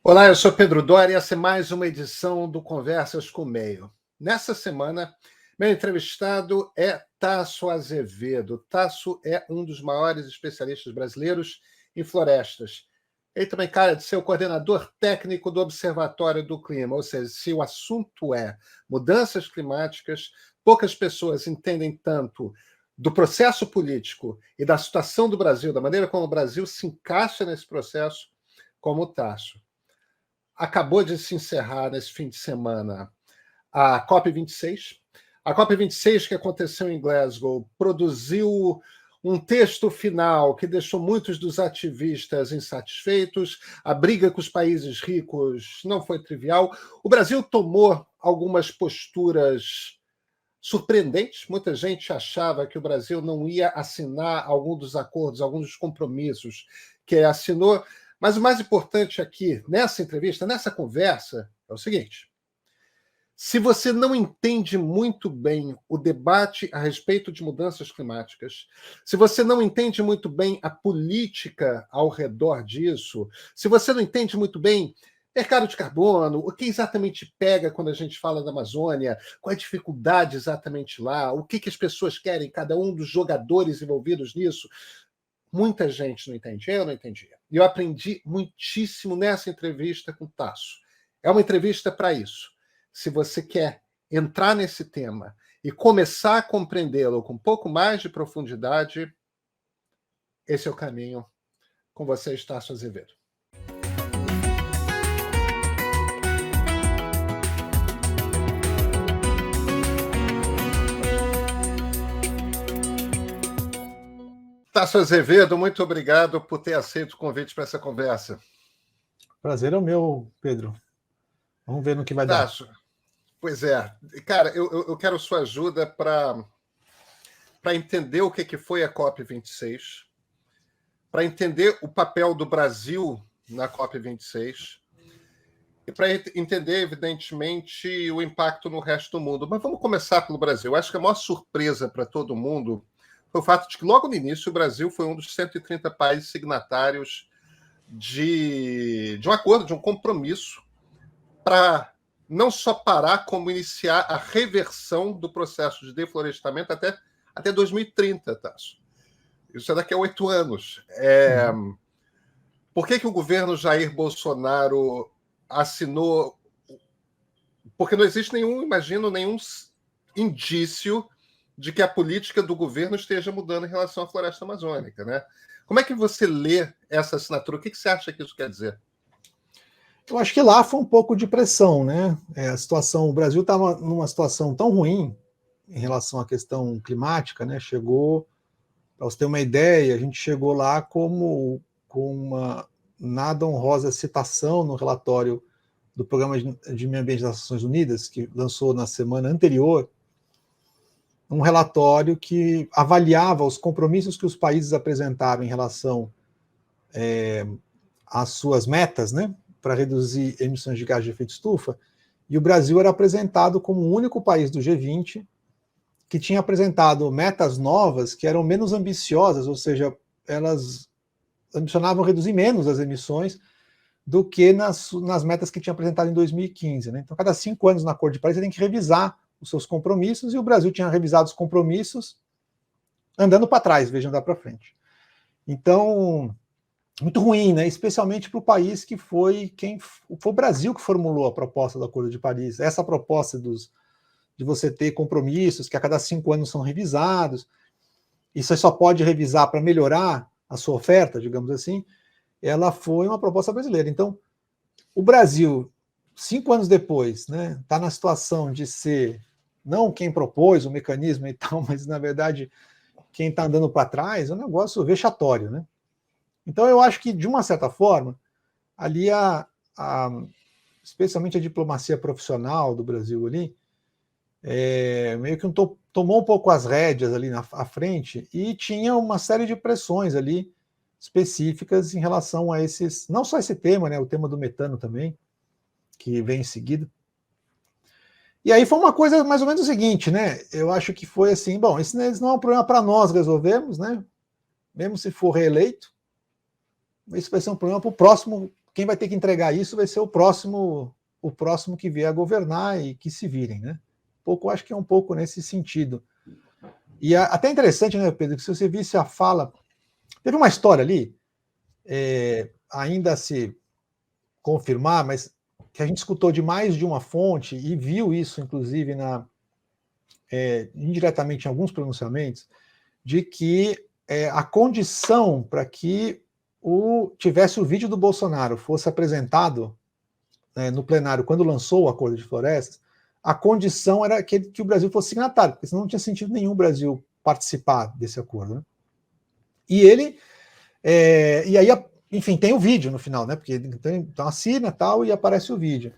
Olá, eu sou Pedro Doria e essa é mais uma edição do Conversas com o Meio. Nessa semana, meu entrevistado é Tasso Azevedo. Tasso é um dos maiores especialistas brasileiros em florestas. Ele também, cara, de ser o coordenador técnico do Observatório do Clima, ou seja, se o assunto é mudanças climáticas, poucas pessoas entendem tanto do processo político e da situação do Brasil, da maneira como o Brasil se encaixa nesse processo, como o Tasso. Acabou de se encerrar nesse fim de semana a COP26. A COP26, que aconteceu em Glasgow, produziu um texto final que deixou muitos dos ativistas insatisfeitos. A briga com os países ricos não foi trivial. O Brasil tomou algumas posturas surpreendentes. Muita gente achava que o Brasil não ia assinar algum dos acordos, alguns dos compromissos que assinou. Mas o mais importante aqui, nessa entrevista, nessa conversa, é o seguinte: se você não entende muito bem o debate a respeito de mudanças climáticas, se você não entende muito bem a política ao redor disso, se você não entende muito bem mercado de carbono, o que exatamente pega quando a gente fala da Amazônia, qual é a dificuldade exatamente lá, o que as pessoas querem, cada um dos jogadores envolvidos nisso, muita gente não entende, eu não entendia. E eu aprendi muitíssimo nessa entrevista com o Tasso. É uma entrevista para isso. Se você quer entrar nesse tema e começar a compreendê-lo com um pouco mais de profundidade, esse é o caminho. Com vocês, Tasso Azevedo. Tasso Azevedo, muito obrigado por ter aceito o convite para essa conversa. Prazer é o meu, Pedro. Vamos ver no que vai Tasso, dar. Pois é. Cara, eu quero sua ajuda para entender o que foi a COP26, para entender o papel do Brasil na COP26 e para entender, evidentemente, o impacto no resto do mundo. Mas vamos começar pelo Brasil. Eu acho que a maior surpresa para todo mundo foi o fato de que, logo no início, o Brasil foi um dos 130 países signatários de um acordo, de um compromisso, para não só parar, como iniciar a reversão do processo de deflorestamento até 2030, Tasso. Isso é daqui a 8 anos. Por que o governo Jair Bolsonaro assinou? Porque não existe nenhum indício de que a política do governo esteja mudando em relação à floresta amazônica, né? Como é que você lê essa assinatura? O que você acha que isso quer dizer? Eu acho que lá foi um pouco de pressão, né? A situação, o Brasil estava numa situação tão ruim em relação à questão climática, né? Chegou, para você ter uma ideia, a gente chegou lá com uma nada honrosa citação no relatório do Programa de Meio Ambiente das Nações Unidas, que lançou na semana anterior, um relatório que avaliava os compromissos que os países apresentaram em relação às suas metas, né, para reduzir emissões de gás de efeito estufa, e o Brasil era apresentado como o único país do G20 que tinha apresentado metas novas que eram menos ambiciosas, ou seja, elas ambicionavam reduzir menos as emissões do que nas metas que tinha apresentado em 2015. Né? Então, cada 5 anos na Acordo de Paris, você tem que revisar os seus compromissos, e o Brasil tinha revisado os compromissos andando para trás, veja andar para frente. Então, muito ruim, né? Especialmente para o país que foi o Brasil que formulou a proposta do Acordo de Paris. Essa proposta de você ter compromissos que a cada 5 anos são revisados, e você só pode revisar para melhorar a sua oferta, digamos assim, ela foi uma proposta brasileira. Então, o Brasil, 5 anos depois, né, está na situação de ser não quem propôs o mecanismo e tal, mas, na verdade, quem está andando para trás, é um negócio vexatório, né? Então, eu acho que, de uma certa forma, ali, especialmente a diplomacia profissional do Brasil ali, meio que tomou um pouco as rédeas ali à frente e tinha uma série de pressões ali específicas em relação a esses, não só esse tema, né, o tema do metano também, que vem em seguida. E aí foi uma coisa mais ou menos o seguinte, né? Eu acho que foi assim, bom, isso não é um problema para nós resolvermos, né? Mesmo se for reeleito, isso vai ser um problema para o próximo quem vai ter que entregar isso vai ser o próximo que vier a governar e que se virem, né? Eu acho que é um pouco nesse sentido. E até interessante, né, Pedro, que se você visse a fala... Teve uma história ali, ainda a se confirmar, mas que a gente escutou de mais de uma fonte e viu isso, inclusive, indiretamente em alguns pronunciamentos, de que a condição para que tivesse o vídeo do Bolsonaro fosse apresentado no plenário quando lançou o Acordo de Florestas, a condição era que o Brasil fosse signatário, porque senão não tinha sentido nenhum o Brasil participar desse acordo. Né? E ele... e aí, enfim, tem o vídeo no final, né? Porque então assina tal e aparece o vídeo.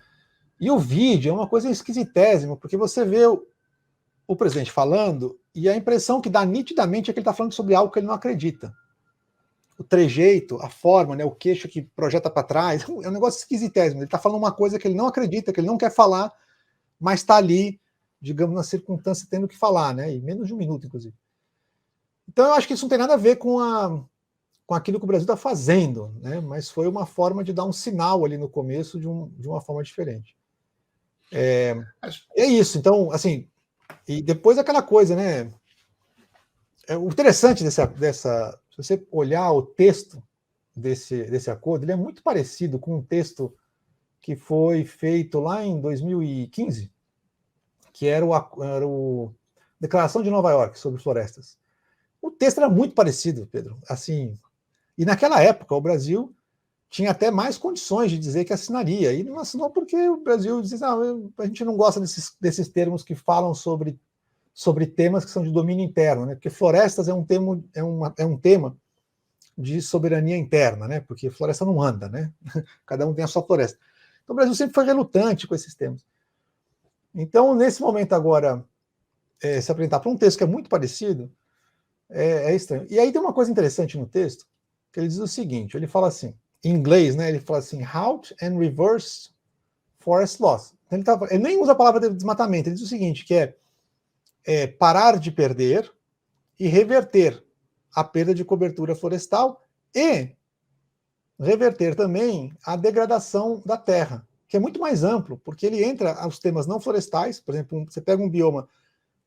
E o vídeo é uma coisa esquisitésima, porque você vê o presidente falando e a impressão que dá nitidamente é que ele está falando sobre algo que ele não acredita. O trejeito, a forma, né, o queixo que projeta para trás, é um negócio esquisitésimo. Ele está falando uma coisa que ele não acredita, que ele não quer falar, mas está ali, digamos, na circunstância tendo que falar, né? E menos de um minuto, inclusive. Então eu acho que isso não tem nada a ver com aquilo que o Brasil está fazendo, né? Mas foi uma forma de dar um sinal ali no começo de uma forma diferente. É isso, então, assim, e depois aquela coisa, né? O interessante se você olhar o texto desse acordo, ele é muito parecido com um texto que foi feito lá em 2015, que era o Declaração de Nova York sobre florestas. O texto era muito parecido, Pedro, assim, e naquela época o Brasil tinha até mais condições de dizer que assinaria, e não assinou porque o Brasil diz, a gente não gosta desses termos que falam sobre temas que são de domínio interno, né? Porque florestas é um tema de soberania interna, né? Porque floresta não anda, né? Cada um tem a sua floresta. Então o Brasil sempre foi relutante com esses temas. Então, nesse momento agora, se apresentar para um texto que é muito parecido, é estranho. E aí tem uma coisa interessante no texto, que ele diz o seguinte, ele fala assim, em inglês, né? Ele fala assim, halt and reverse forest loss. Então, ele nem usa a palavra de desmatamento, ele diz o seguinte, que é parar de perder e reverter a perda de cobertura florestal e reverter também a degradação da terra, que é muito mais amplo, porque ele entra aos temas não florestais, por exemplo, você pega um bioma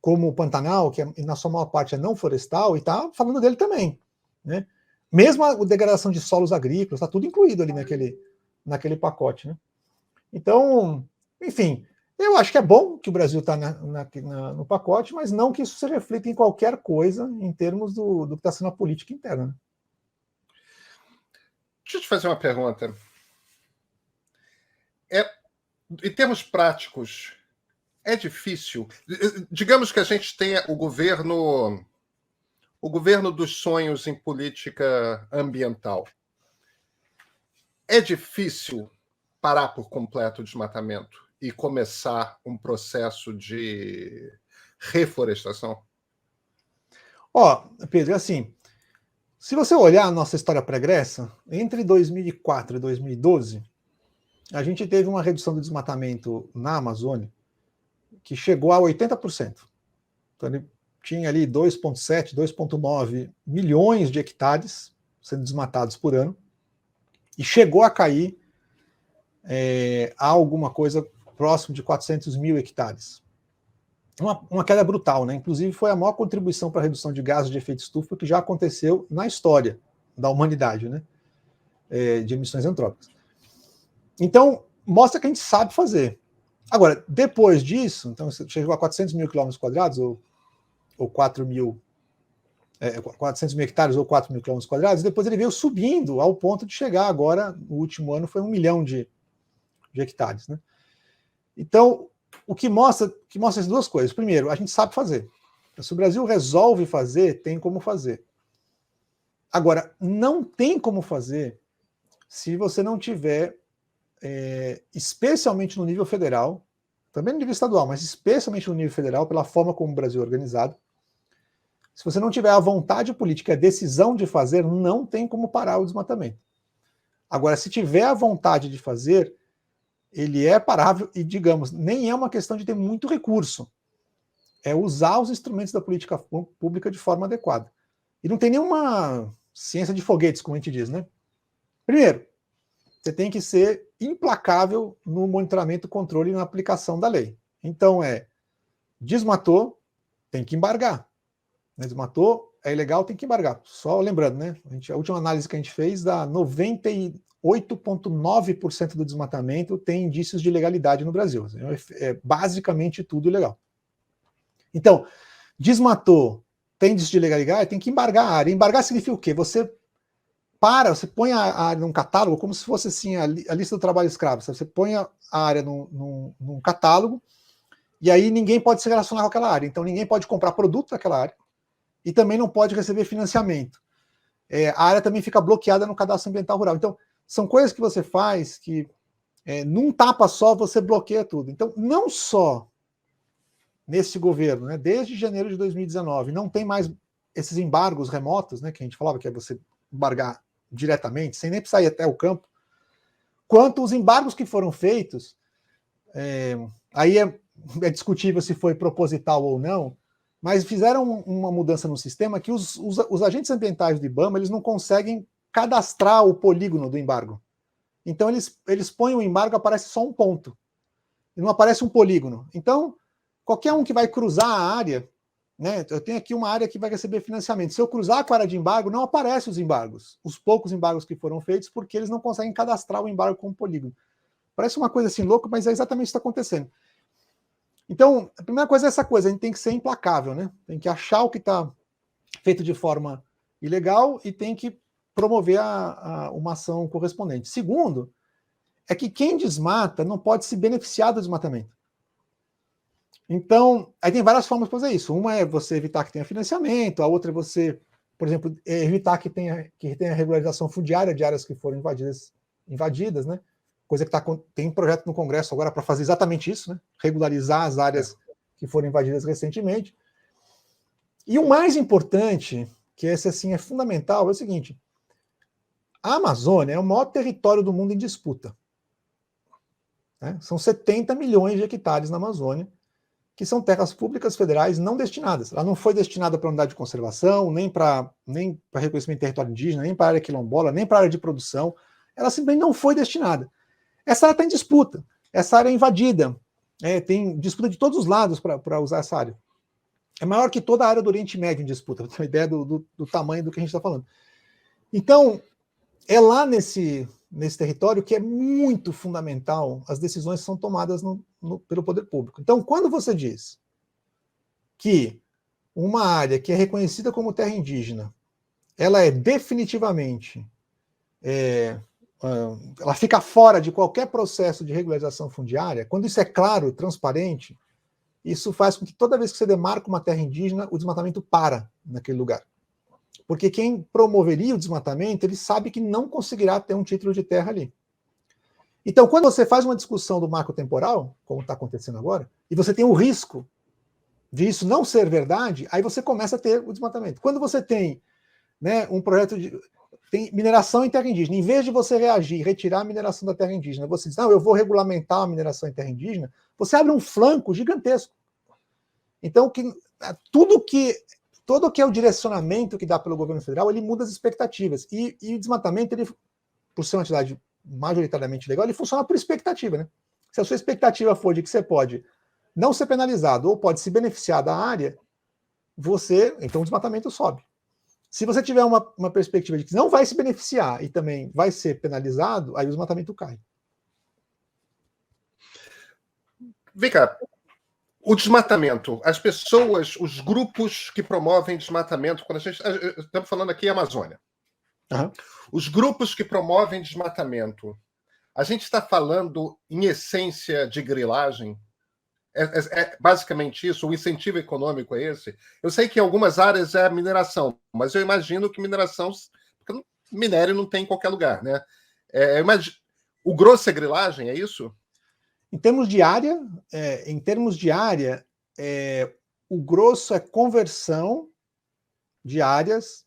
como o Pantanal, que na sua maior parte é não florestal, e está falando dele também. Né? Mesmo a degradação de solos agrícolas, está tudo incluído ali naquele pacote. Né? Então, enfim, eu acho que é bom que o Brasil está no pacote, mas não que isso se reflita em qualquer coisa em termos do que está sendo a política interna. Né? Deixa eu te fazer uma pergunta. Em termos práticos, é difícil? Digamos que a gente tenha o governo dos sonhos em política ambiental. É difícil parar por completo o desmatamento e começar um processo de reflorestação? Pedro, assim, se você olhar a nossa história pregressa, entre 2004 e 2012, a gente teve uma redução do desmatamento na Amazônia que chegou a 80%. Então ele tinha ali 2,7, 2,9 milhões de hectares sendo desmatados por ano, e chegou a cair a alguma coisa próximo de 400 mil hectares. Uma queda brutal, né? Inclusive foi a maior contribuição para a redução de gases de efeito estufa que já aconteceu na história da humanidade, né? De emissões antrópicas. Então, mostra que a gente sabe fazer. Agora, depois disso, então chegou a 400 mil quilômetros quadrados, ou 400 mil hectares ou 4 mil quilômetros quadrados, e depois ele veio subindo ao ponto de chegar agora, no último ano, foi 1 milhão de hectares. Né? Então, o que mostra as duas coisas. Primeiro, a gente sabe fazer. Se o Brasil resolve fazer, tem como fazer. Agora, não tem como fazer se você não tiver, especialmente no nível federal, também no nível estadual, mas especialmente no nível federal, pela forma como o Brasil é organizado, se você não tiver a vontade política, a decisão de fazer, não tem como parar o desmatamento. Agora, se tiver a vontade de fazer, ele é parável e, digamos, nem é uma questão de ter muito recurso. É usar os instrumentos da política pública de forma adequada. E não tem nenhuma ciência de foguetes, como a gente diz, né? Primeiro, você tem que ser implacável no monitoramento, controle e na aplicação da lei. Então desmatou, tem que embargar. Desmatou, é ilegal, tem que embargar. Só lembrando, né? A última análise que a gente fez dá 98,9% do desmatamento tem indícios de ilegalidade no Brasil. É basicamente tudo ilegal. Então, desmatou, tem indício de ilegalidade, tem que embargar a área. Embargar significa o quê? Você põe a área num catálogo, como se fosse assim a lista do trabalho escravo. Você põe a área num catálogo, e aí ninguém pode se relacionar com aquela área. Então ninguém pode comprar produto daquela área, e também não pode receber financiamento. A área também fica bloqueada no cadastro ambiental rural. Então, são coisas que você faz que, num tapa só, você bloqueia tudo. Então, não só nesse governo, né, desde janeiro de 2019, não tem mais esses embargos remotos, né, que a gente falava que é você embargar diretamente, sem nem precisar ir até o campo, quanto os embargos que foram feitos, aí é discutível se foi proposital ou não, mas fizeram uma mudança no sistema que os agentes ambientais do IBAMA eles não conseguem cadastrar o polígono do embargo. Então eles põem o embargo, aparece só um ponto, e não aparece um polígono. Então, qualquer um que vai cruzar a área, né, eu tenho aqui uma área que vai receber financiamento. Se eu cruzar com a área de embargo, não aparecem os embargos, os poucos embargos que foram feitos, porque eles não conseguem cadastrar o embargo como polígono. Parece uma coisa assim louca, mas é exatamente isso que está acontecendo. Então, a primeira coisa é essa coisa, a gente tem que ser implacável, né? Tem que achar o que está feito de forma ilegal e tem que promover uma ação correspondente. Segundo, é que quem desmata não pode se beneficiar do desmatamento. Então, aí tem várias formas de fazer isso. Uma é você evitar que tenha financiamento, a outra é você, por exemplo, evitar que tenha regularização fundiária de áreas que foram invadidas, né? Coisa que tem projeto no Congresso agora para fazer exatamente isso, né? Regularizar as áreas que foram invadidas recentemente. E o mais importante, que esse assim é fundamental, é o seguinte: a Amazônia é o maior território do mundo em disputa. Né? São 70 milhões de hectares na Amazônia, que são terras públicas federais não destinadas. Ela não foi destinada para unidade de conservação, nem para reconhecimento de território indígena, nem para área quilombola, nem para área de produção. Ela simplesmente não foi destinada. Essa área está em disputa, essa área é invadida, tem disputa de todos os lados para usar essa área. É maior que toda a área do Oriente Médio em disputa, para ter uma ideia do tamanho do que a gente está falando. Então, é lá nesse território que é muito fundamental as decisões que são tomadas pelo poder público. Então, quando você diz que uma área que é reconhecida como terra indígena, ela é definitivamente ela fica fora de qualquer processo de regularização fundiária, quando isso é claro, transparente, isso faz com que toda vez que você demarca uma terra indígena, o desmatamento para naquele lugar. Porque quem promoveria o desmatamento, ele sabe que não conseguirá ter um título de terra ali. Então, quando você faz uma discussão do marco temporal, como está acontecendo agora, e você tem o risco de isso não ser verdade, aí você começa a ter o desmatamento. Quando você tem, né, um projeto tem mineração em terra indígena, em vez de você reagir e retirar a mineração da terra indígena, você diz, não, eu vou regulamentar a mineração em terra indígena, você abre um flanco gigantesco. Então, todo que é o direcionamento que dá pelo governo federal, ele muda as expectativas. E o desmatamento, ele, por ser uma atividade majoritariamente legal, ele funciona por expectativa, né? Se a sua expectativa for de que você pode não ser penalizado ou pode se beneficiar da área, então o desmatamento sobe. Se você tiver uma perspectiva de que não vai se beneficiar e também vai ser penalizado, aí o desmatamento cai. Vem cá. O desmatamento, as pessoas, os grupos que promovem desmatamento, quando estamos falando aqui Amazônia, os grupos que promovem desmatamento, a gente está falando, em essência, de grilagem? É basicamente isso? O incentivo econômico é esse? Eu sei que em algumas áreas é mineração, mas eu imagino que mineração, porque minério não tem em qualquer lugar, né? O grosso é grilagem, é isso? Em termos de área, o grosso é conversão de áreas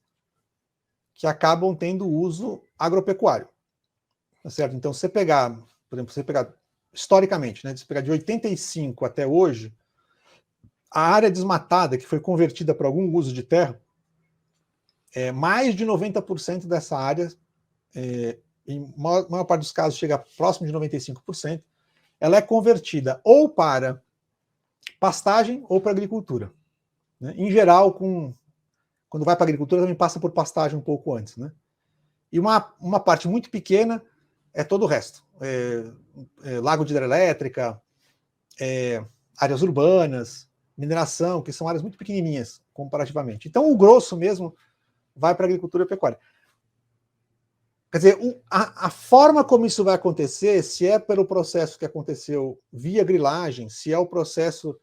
que acabam tendo uso agropecuário. Tá certo? Então, se você pegar, por exemplo, historicamente, né, se pegar de 85 até hoje, a área desmatada que foi convertida para algum uso de terra, mais de 90% dessa área em maior parte dos casos chega próximo de 95%, ela é convertida ou para pastagem ou para agricultura. Né? Em geral, quando vai para a agricultura, também passa por pastagem um pouco antes. Né? E uma parte muito pequena é todo o resto. Lago de hidrelétrica, áreas urbanas, mineração, que são áreas muito pequenininhas comparativamente. Então, o grosso mesmo vai para a agricultura e pecuária. Quer dizer, a forma como isso vai acontecer, se é pelo processo que aconteceu via grilagem, se é o processo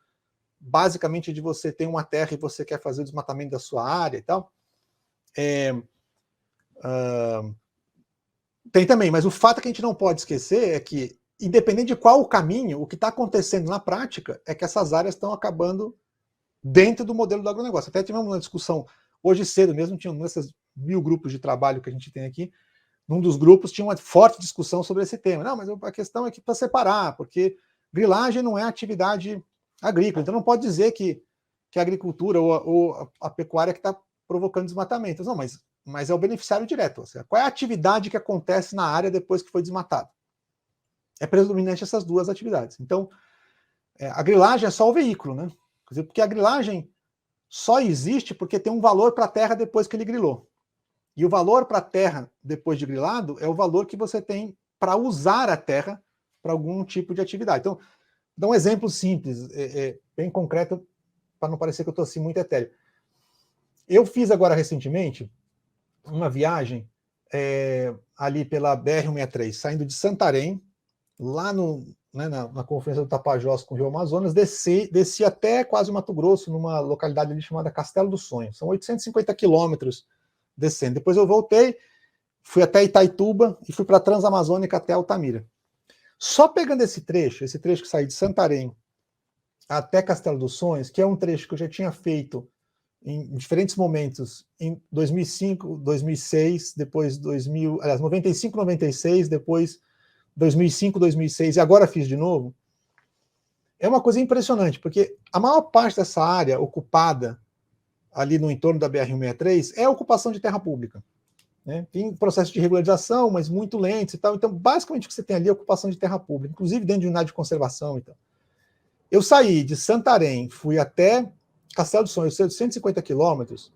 basicamente de você ter uma terra e você quer fazer o desmatamento da sua área e tal, tem também, mas o fato que a gente não pode esquecer é que, independente de qual o caminho, o que está acontecendo na prática é que essas áreas estão acabando dentro do modelo do agronegócio. Até tivemos uma discussão hoje cedo mesmo, tinha nesses 1000 grupos de trabalho que a gente tem aqui, num dos grupos tinha uma forte discussão sobre esse tema. Não, mas a questão é que para separar, porque grilagem não é atividade agrícola, então não pode dizer que a agricultura ou a pecuária que está provocando desmatamentos. Não, mas é o beneficiário direto. Ou seja, qual é a atividade que acontece na área depois que foi desmatado? É predominante essas duas atividades. Então, a grilagem é só o veículo, né? Quer dizer, porque a grilagem só existe porque tem um valor para a terra depois que ele grilou. E o valor para a terra depois de grilado é o valor que você tem para usar a terra para algum tipo de atividade. Então, dá um exemplo simples, bem concreto, para não parecer que eu estou assim muito etéreo. Eu fiz agora recentemente uma viagem ali pela BR-163, saindo de Santarém, lá na Conferência do Tapajós com o Rio Amazonas, desci até quase Mato Grosso, numa localidade ali chamada Castelo do Sonho. São 850 quilômetros descendo. Depois eu voltei, fui até Itaituba e fui para a Transamazônica até Altamira. Só pegando esse trecho que sai de Santarém até Castelo dos Sonhos, que é um trecho que eu já tinha feito em diferentes momentos, em 2005, 2006, depois 95, 96, depois 2005, 2006, e agora fiz de novo, é uma coisa impressionante, porque a maior parte dessa área ocupada ali no entorno da BR-163 é a ocupação de terra pública. Né? Tem processo de regularização, mas muito lento e tal. Então, basicamente, o que você tem ali é ocupação de terra pública, inclusive dentro de unidade de conservação. Então. Eu saí de Santarém, fui até Castelo do Sonho, 150 quilômetros,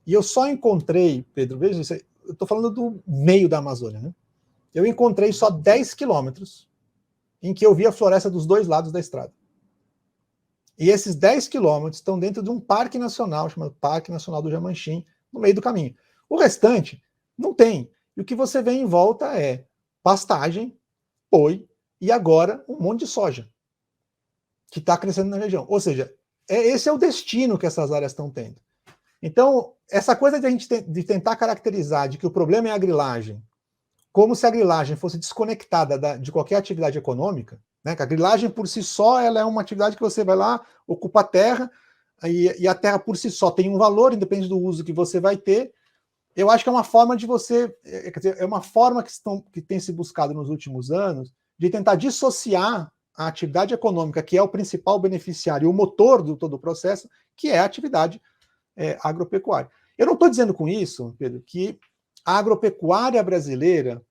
e eu só encontrei, Pedro, veja isso, eu estou falando do meio da Amazônia, né? Eu encontrei só 10 quilômetros em que eu vi a floresta dos dois lados da estrada. E esses 10 quilômetros estão dentro de um parque nacional, chamado Parque Nacional do Jamanchim, no meio do caminho. O restante não tem. E o que você vê em volta é pastagem, boi e agora um monte de soja que está crescendo na região. Ou seja, esse é o destino que essas áreas estão tendo. Então, essa coisa de a gente de tentar caracterizar de que o problema é a grilagem, como se a grilagem fosse desconectada de qualquer atividade econômica, né? A grilagem por si só ela é uma atividade que você vai lá, ocupa a terra, e a terra por si só tem um valor, independente do uso que você vai ter. Eu acho que é uma forma de você, quer dizer, é uma forma que tem se buscado nos últimos anos de tentar dissociar a atividade econômica, que é o principal beneficiário, o motor do todo o processo, que é a atividade agropecuária. Eu não estou dizendo com isso, Pedro, que a agropecuária brasileira,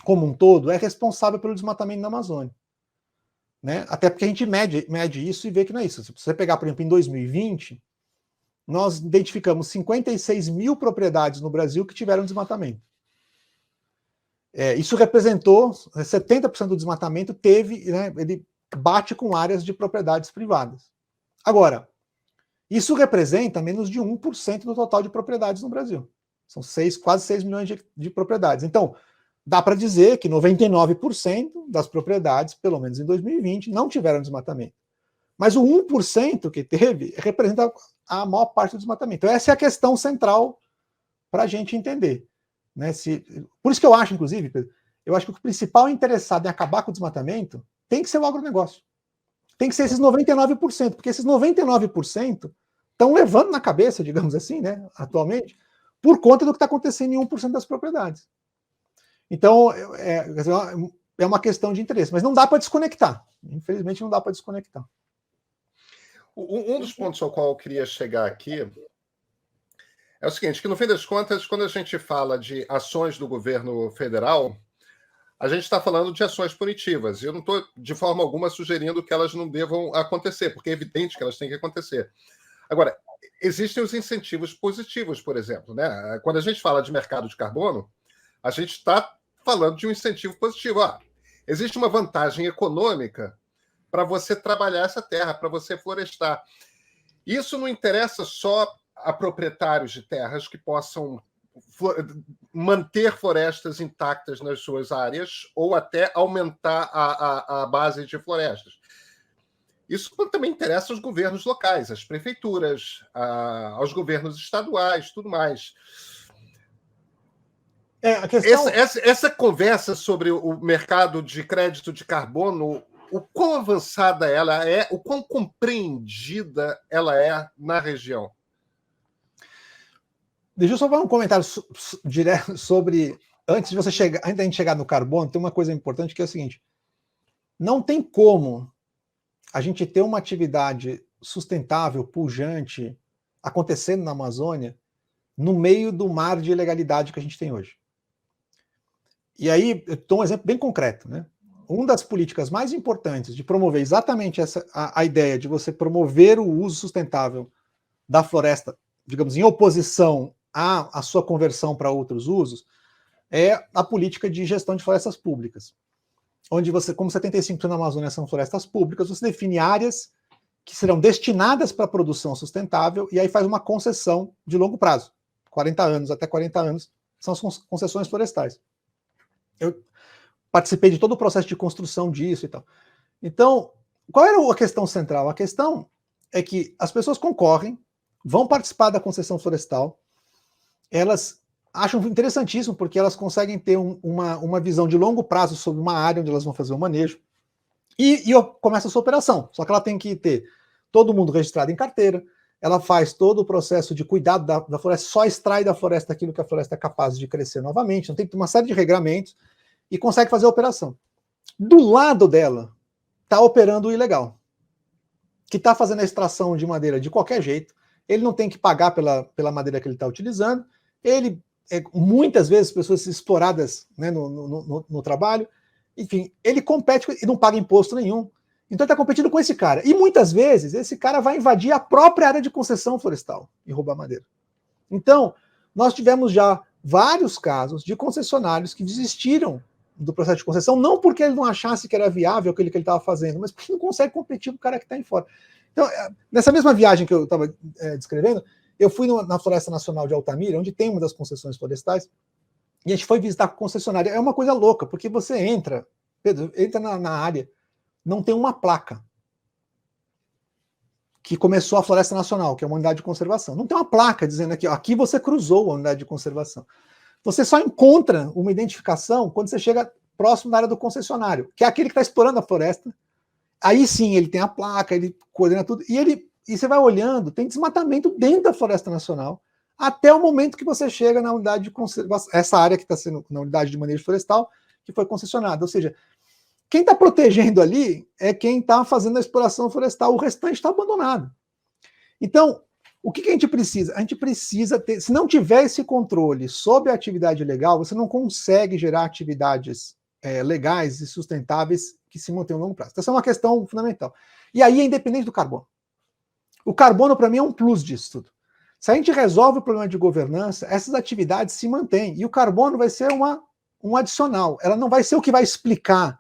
como um todo, é responsável pelo desmatamento na Amazônia. Né? Até porque a gente mede isso e vê que não é isso. Se você pegar, por exemplo, em 2020, nós identificamos 56 mil propriedades no Brasil que tiveram desmatamento. Isso representou 70% do desmatamento ele bate com áreas de propriedades privadas. Agora, isso representa menos de 1% do total de propriedades no Brasil. São quase 6 milhões de propriedades. Então, dá para dizer que 99% das propriedades, pelo menos em 2020, não tiveram desmatamento. Mas o 1% que teve representa a maior parte do desmatamento. Então, essa é a questão central para a gente entender. Né? Por isso que eu acho, inclusive, Pedro, eu acho que o principal interessado em acabar com o desmatamento tem que ser o agronegócio. Tem que ser esses 99%, porque esses 99% estão levando na cabeça, digamos assim, né, atualmente, por conta do que está acontecendo em 1% das propriedades. Então, é uma questão de interesse, mas não dá para desconectar. Infelizmente, não dá para desconectar. Um dos pontos ao qual eu queria chegar aqui é o seguinte, que no fim das contas, quando a gente fala de ações do governo federal, a gente está falando de ações punitivas. Eu não estou, de forma alguma, sugerindo que elas não devam acontecer, porque é evidente que elas têm que acontecer. Agora, existem os incentivos positivos, por exemplo, né? Quando a gente fala de mercado de carbono, a gente está falando de um incentivo positivo. Existe uma vantagem econômica para você trabalhar essa terra, para você florestar. Isso não interessa só a proprietários de terras que possam manter florestas intactas nas suas áreas ou até aumentar a base de florestas. Isso também interessa aos governos locais, às prefeituras, aos governos estaduais, tudo mais. A questão... essa conversa sobre o mercado de crédito de carbono, o quão avançada ela é, o quão compreendida ela é na região? Deixa eu só fazer um comentário direto sobre... Antes da gente chegar no carbono, tem uma coisa importante que é o seguinte: não tem como a gente ter uma atividade sustentável, pujante, acontecendo na Amazônia, no meio do mar de ilegalidade que a gente tem hoje. E aí, eu dou um exemplo bem concreto, né? Uma das políticas mais importantes de promover exatamente a ideia de você promover o uso sustentável da floresta, digamos, em oposição à sua conversão para outros usos, é a política de gestão de florestas públicas. Onde você, como 75% da Amazônia são florestas públicas, você define áreas que serão destinadas para a produção sustentável e aí faz uma concessão de longo prazo, 40 anos, até 40 anos, são as concessões florestais. Eu participei de todo o processo de construção disso e tal. Então, qual era a questão central? A questão é que as pessoas concorrem, vão participar da concessão florestal, elas acham interessantíssimo porque elas conseguem ter uma visão de longo prazo sobre uma área onde elas vão fazer o manejo, e começa a sua operação. Só que ela tem que ter todo mundo registrado em carteira, ela faz todo o processo de cuidado da floresta, só extrai da floresta aquilo que a floresta é capaz de crescer novamente, então tem que ter uma série de regramentos, e consegue fazer a operação. Do lado dela, está operando o ilegal, que está fazendo a extração de madeira de qualquer jeito, ele não tem que pagar pela madeira que ele está utilizando, ele, muitas vezes, pessoas exploradas, né, no trabalho, enfim, ele compete e não paga imposto nenhum, então ele está competindo com esse cara, e muitas vezes esse cara vai invadir a própria área de concessão florestal e roubar madeira. Então, nós tivemos já vários casos de concessionários que desistiram do processo de concessão, não porque ele não achasse que era viável aquilo que ele estava fazendo, mas porque não consegue competir com o cara que está em fora. Então, nessa mesma viagem que eu estava descrevendo, eu fui na Floresta Nacional de Altamira, onde tem uma das concessões florestais, e a gente foi visitar a concessionária. É uma coisa louca, porque você entra, Pedro, entra na área, não tem uma placa que começou a Floresta Nacional, que é uma unidade de conservação. Não tem uma placa dizendo aqui você cruzou a unidade de conservação. Você só encontra uma identificação quando você chega próximo da área do concessionário, que é aquele que está explorando a floresta. Aí sim, ele tem a placa, ele coordena tudo, e você vai olhando, tem desmatamento dentro da Floresta Nacional, até o momento que você chega na unidade de conservação, essa área que está sendo na unidade de manejo florestal, que foi concessionada. Ou seja, quem está protegendo ali é quem está fazendo a exploração florestal, o restante está abandonado. Então, o que a gente precisa? A gente precisa ter, se não tiver esse controle sobre a atividade legal, você não consegue gerar atividades legais e sustentáveis que se mantenham a longo prazo. Então, essa é uma questão fundamental. E aí é independente do carbono. O carbono, para mim, é um plus disso tudo. Se a gente resolve o problema de governança, essas atividades se mantêm. E o carbono vai ser um adicional. Ela não vai ser o que vai explicar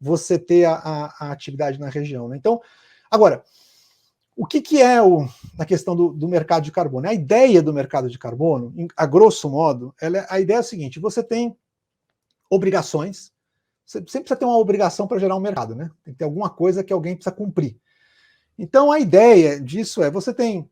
você ter a atividade na região, né? Então, agora, o que é a questão do mercado de carbono? A ideia do mercado de carbono, a grosso modo, a ideia é a seguinte: você tem obrigações, você sempre precisa ter uma obrigação para gerar um mercado, né? Tem que ter alguma coisa que alguém precisa cumprir. Então, a ideia disso é, você tem,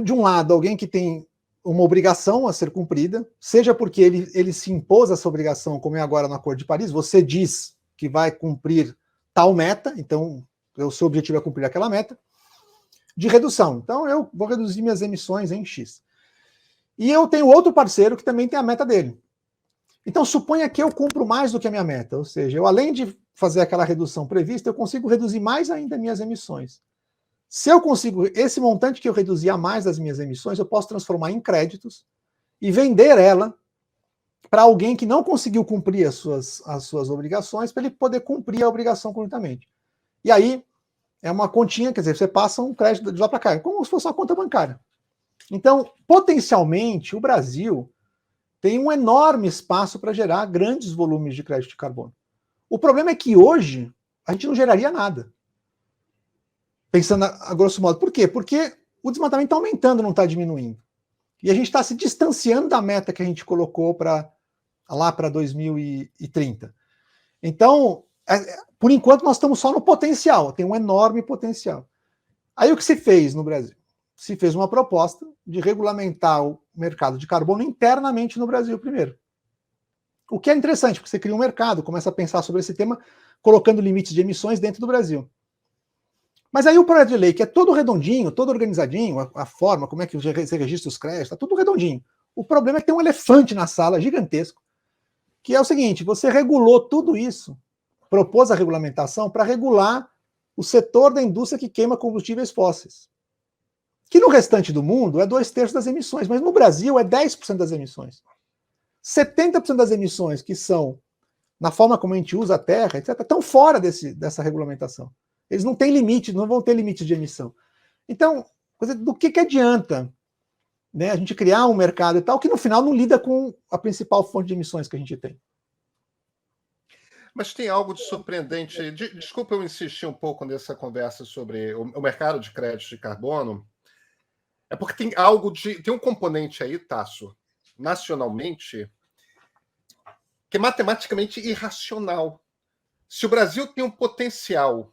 de um lado, alguém que tem uma obrigação a ser cumprida, seja porque ele se impôs essa obrigação, como é agora no Acordo de Paris, você diz que vai cumprir tal meta, então o seu objetivo é cumprir aquela meta, de redução. Então, eu vou reduzir minhas emissões em X. E eu tenho outro parceiro que também tem a meta dele. Então, suponha que eu cumpro mais do que a minha meta, ou seja, eu, além de fazer aquela redução prevista, eu consigo reduzir mais ainda minhas emissões. Se eu consigo, esse montante que eu reduzi a mais das minhas emissões, eu posso transformar em créditos e vender ela para alguém que não conseguiu cumprir as suas obrigações, para ele poder cumprir a obrigação conjuntamente. E aí é uma continha, quer dizer, você passa um crédito de lá para cá, como se fosse uma conta bancária. Então, potencialmente, o Brasil tem um enorme espaço para gerar grandes volumes de crédito de carbono. O problema é que hoje a gente não geraria nada. Pensando a grosso modo. Por quê? Porque o desmatamento está aumentando, não está diminuindo. E a gente está se distanciando da meta que a gente colocou lá para 2030. Então, por enquanto, nós estamos só no potencial, tem um enorme potencial. Aí o que se fez no Brasil? Se fez uma proposta de regulamentar o mercado de carbono internamente no Brasil primeiro. O que é interessante, porque você cria um mercado, começa a pensar sobre esse tema, colocando limites de emissões dentro do Brasil. Mas aí o projeto de lei, que é todo redondinho, todo organizadinho, a forma, como é que você registra os créditos, está tudo redondinho. O problema é que tem um elefante na sala, gigantesco, que é o seguinte, você regulou tudo isso, propôs a regulamentação para regular o setor da indústria que queima combustíveis fósseis. Que no restante do mundo é 2/3 das emissões, mas no Brasil é 10% das emissões. 70% das emissões que são, na forma como a gente usa a terra, etc., estão fora dessa regulamentação. Eles não têm limite, não vão ter limite de emissão. Então, do que adianta, né, a gente criar um mercado e tal, que no final não lida com a principal fonte de emissões que a gente tem? Mas tem algo de surpreendente. Desculpa eu insistir um pouco nessa conversa sobre o mercado de crédito de carbono. É porque tem um componente aí, Tasso, nacionalmente, que é matematicamente irracional. Se o Brasil tem um potencial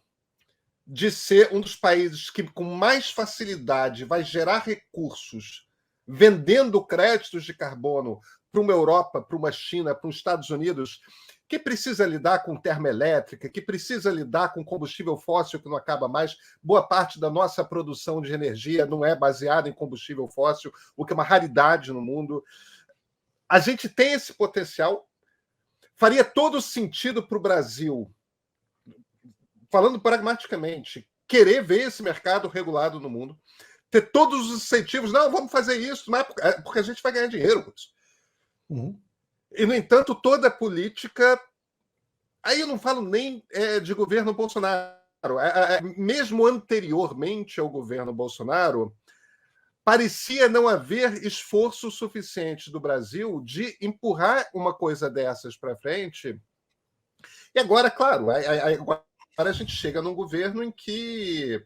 de ser um dos países que com mais facilidade vai gerar recursos vendendo créditos de carbono para uma Europa, para uma China, para os Estados Unidos, que precisa lidar com termoelétrica, que precisa lidar com combustível fóssil que não acaba mais. Boa parte da nossa produção de energia não é baseada em combustível fóssil, o que é uma raridade no mundo. A gente tem esse potencial. Faria todo sentido para o Brasil, falando pragmaticamente, querer ver esse mercado regulado no mundo, ter todos os incentivos. Não, vamos fazer isso, não é porque a gente vai ganhar dinheiro com isso. Uhum. E, no entanto, toda a política... Aí eu não falo nem de governo Bolsonaro. Mesmo anteriormente ao governo Bolsonaro, parecia não haver esforço suficiente do Brasil de empurrar uma coisa dessas para frente. E agora, claro, agora a gente chega num governo em que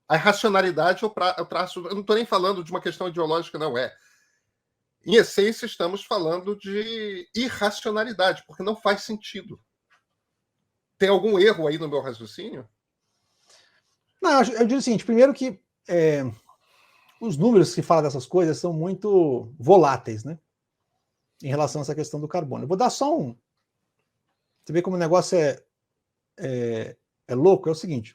a irracionalidade eu traço... Eu não estou nem falando de uma questão ideológica, não é. Em essência, estamos falando de irracionalidade, porque não faz sentido. Tem algum erro aí no meu raciocínio? Não, eu digo o seguinte, primeiro que os números que falam dessas coisas são muito voláteis, né? Em relação a essa questão do carbono. Eu vou dar só um. Você vê como o negócio é louco, é o seguinte.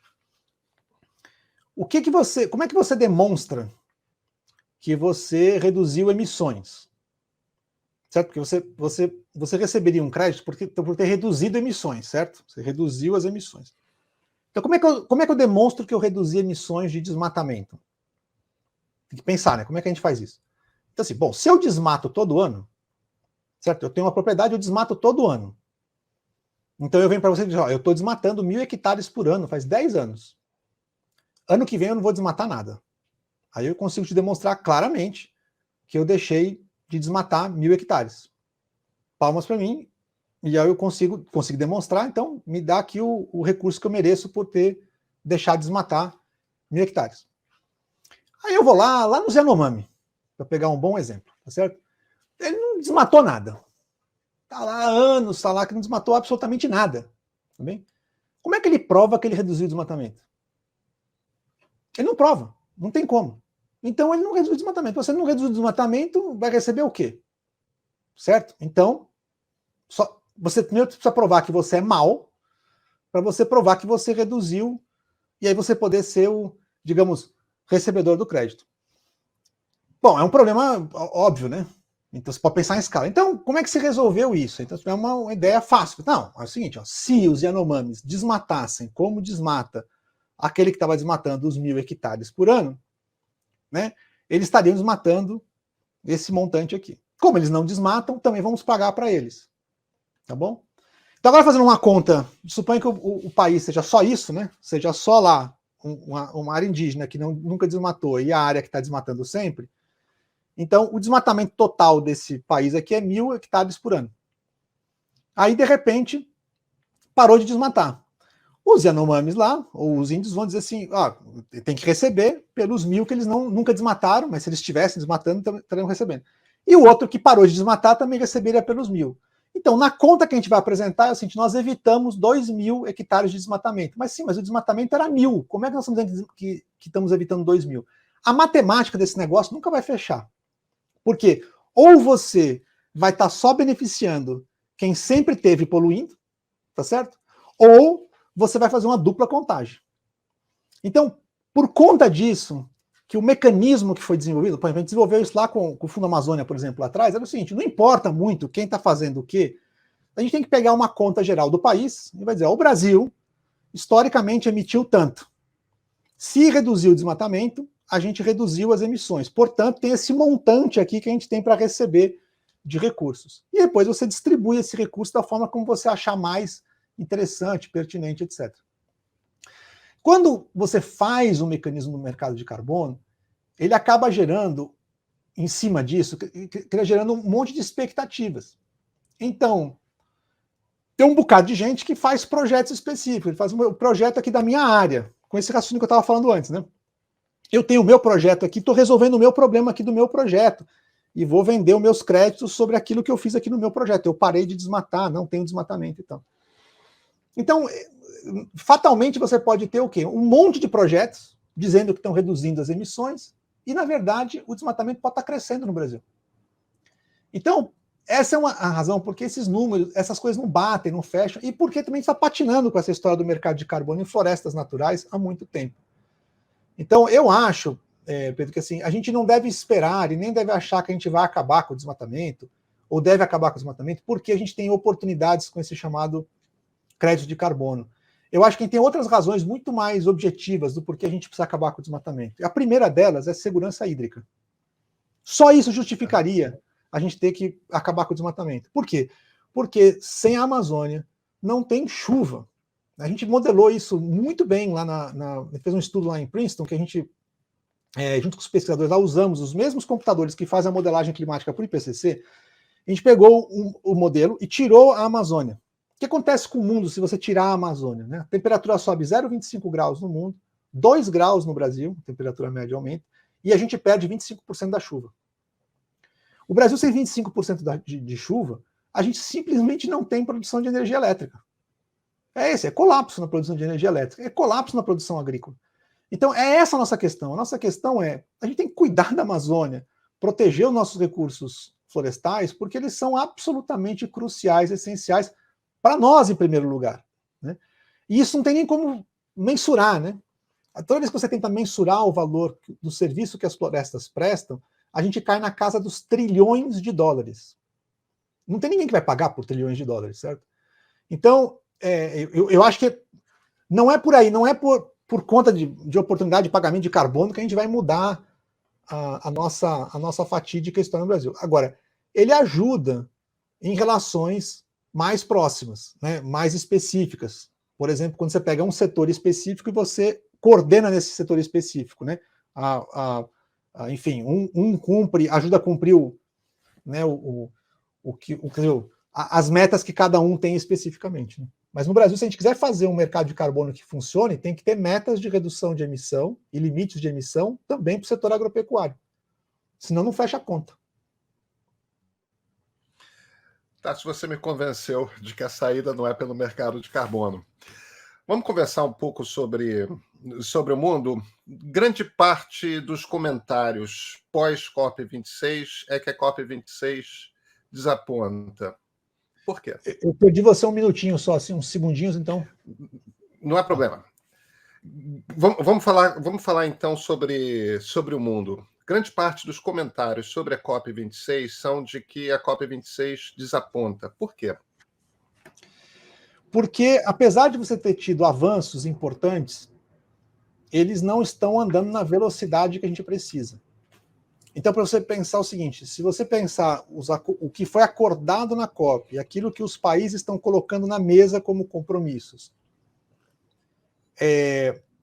Como é que você demonstra que você reduziu emissões? Certo? Porque você receberia um crédito por ter reduzido emissões, certo? Você reduziu as emissões. Então, como é que eu demonstro que eu reduzi emissões de desmatamento? Tem que pensar, né? Como é que a gente faz isso? Então, assim, bom, se eu desmato todo ano, certo? Eu tenho uma propriedade, eu desmato todo ano. Então eu venho para você e digo, ó, eu estou desmatando 1.000 hectares por ano, faz 10 anos. Ano que vem eu não vou desmatar nada. Aí eu consigo te demonstrar claramente que eu deixei de desmatar 1.000 hectares. Palmas para mim, e aí eu consigo demonstrar, então me dá aqui o recurso que eu mereço por ter deixado de desmatar 1.000 hectares. Aí eu vou lá no Yanomami, para pegar um bom exemplo, tá certo? Ele não desmatou nada. Está lá há anos, está lá que não desmatou absolutamente nada. Tá bem? Como é que ele prova que ele reduziu o desmatamento? Ele não prova, não tem como. Então ele não reduz o desmatamento. Você não reduz o desmatamento, vai receber o quê? Certo? Então, você primeiro precisa provar que você é mau, para você provar que você reduziu, e aí você poder ser o, digamos, recebedor do crédito. Bom, é um problema óbvio, né? Então você pode pensar em escala. Então, como é que se resolveu isso? Então, é uma ideia fácil. Não, é o seguinte, ó, se os Yanomamis desmatassem como desmata aquele que estava desmatando os 1.000 hectares por ano, né, eles estariam desmatando esse montante aqui. Como eles não desmatam, também vamos pagar para eles. Tá bom? Então, agora fazendo uma conta, suponha que o país seja só isso, né? Seja só lá uma área indígena que nunca desmatou e a área que está desmatando sempre. Então, o desmatamento total desse país aqui é 1.000 hectares por ano. Aí, de repente, parou de desmatar. Os Yanomamis lá, ou os índios, vão dizer assim, tem que receber pelos 1.000 que eles nunca desmataram, mas se eles estivessem desmatando, estariam recebendo. E o outro que parou de desmatar também receberia pelos 1.000. Então, na conta que a gente vai apresentar, é o seguinte, nós evitamos 2.000 hectares de desmatamento. Mas sim, mas o desmatamento era 1.000. Como é que nós estamos dizendo que estamos evitando 2.000? A matemática desse negócio nunca vai fechar. Por quê? Ou você vai estar só beneficiando quem sempre teve poluindo, tá certo? Ou você vai fazer uma dupla contagem. Então, por conta disso, que o mecanismo que foi desenvolvido, por exemplo, a gente desenvolveu isso lá com o Fundo Amazônia, por exemplo, lá atrás, era o seguinte, não importa muito quem está fazendo o quê, a gente tem que pegar uma conta geral do país e vai dizer, o Brasil, historicamente, emitiu tanto. Se reduziu o desmatamento, a gente reduziu as emissões. Portanto, tem esse montante aqui que a gente tem para receber de recursos. E depois você distribui esse recurso da forma como você achar mais interessante, pertinente, etc. Quando você faz um mecanismo no mercado de carbono, ele acaba gerando, em cima disso, gerando um monte de expectativas. Então, tem um bocado de gente que faz projetos específicos. Ele faz um projeto aqui da minha área, com esse raciocínio que eu estava falando antes, né? Eu tenho o meu projeto aqui, estou resolvendo o meu problema aqui do meu projeto e vou vender os meus créditos sobre aquilo que eu fiz aqui no meu projeto. Eu parei de desmatar, não tenho desmatamento e tal. Então, fatalmente você pode ter o quê? Um monte de projetos dizendo que estão reduzindo as emissões e, na verdade, o desmatamento pode estar crescendo no Brasil. Então, essa é a razão porque esses números, essas coisas não batem, não fecham, e porque também está patinando com essa história do mercado de carbono em florestas naturais há muito tempo. Então, eu acho, Pedro, que assim, a gente não deve esperar e nem deve achar que a gente vai acabar com o desmatamento, ou deve acabar com o desmatamento, porque a gente tem oportunidades com esse chamado crédito de carbono. Eu acho que a gente tem outras razões muito mais objetivas do porquê a gente precisa acabar com o desmatamento. A primeira delas é segurança hídrica. Só isso justificaria a gente ter que acabar com o desmatamento. Por quê? Porque sem a Amazônia não tem chuva. A gente modelou isso muito bem lá fez um estudo lá em Princeton, que a gente, junto com os pesquisadores lá, usamos os mesmos computadores que fazem a modelagem climática para o IPCC. A gente pegou o modelo e tirou a Amazônia. O que acontece com o mundo se você tirar a Amazônia? Né? A temperatura sobe 0,25 graus no mundo, 2 graus no Brasil, a temperatura média aumenta, e a gente perde 25% da chuva. O Brasil sem 25% de chuva, a gente simplesmente não tem produção de energia elétrica. É colapso na produção de energia elétrica, é colapso na produção agrícola. Então, é essa a nossa questão. A nossa questão é, a gente tem que cuidar da Amazônia, proteger os nossos recursos florestais, porque eles são absolutamente cruciais, essenciais para nós, em primeiro lugar. Né? E isso não tem nem como mensurar. Né? Toda vez que você tenta mensurar o valor do serviço que as florestas prestam, a gente cai na casa dos trilhões de dólares. Não tem ninguém que vai pagar por trilhões de dólares, certo? Então, eu acho que não é por aí, não é por conta de oportunidade de pagamento de carbono que a gente vai mudar a nossa fatídica história no Brasil. Agora, ele ajuda em relações mais próximas, né, mais específicas. Por exemplo, quando você pega um setor específico e você coordena nesse setor específico, né? Enfim, ajuda a cumprir as metas que cada um tem especificamente. Né? Mas no Brasil, se a gente quiser fazer um mercado de carbono que funcione, tem que ter metas de redução de emissão e limites de emissão também para o setor agropecuário. Senão não fecha a conta. Tá, se você me convenceu de que a saída não é pelo mercado de carbono. Vamos conversar um pouco sobre o mundo. Grande parte dos comentários pós-COP26 é que a COP26 desaponta. Por quê? Eu perdi você um minutinho só, assim, uns segundinhos, então. Não há problema. Vamos falar então sobre o mundo. Grande parte dos comentários sobre a COP26 são de que a COP26 desaponta. Por quê? Porque, apesar de você ter tido avanços importantes, eles não estão andando na velocidade que a gente precisa. Então, para você pensar o seguinte, se você pensar o que foi acordado na COP e aquilo que os países estão colocando na mesa como compromissos,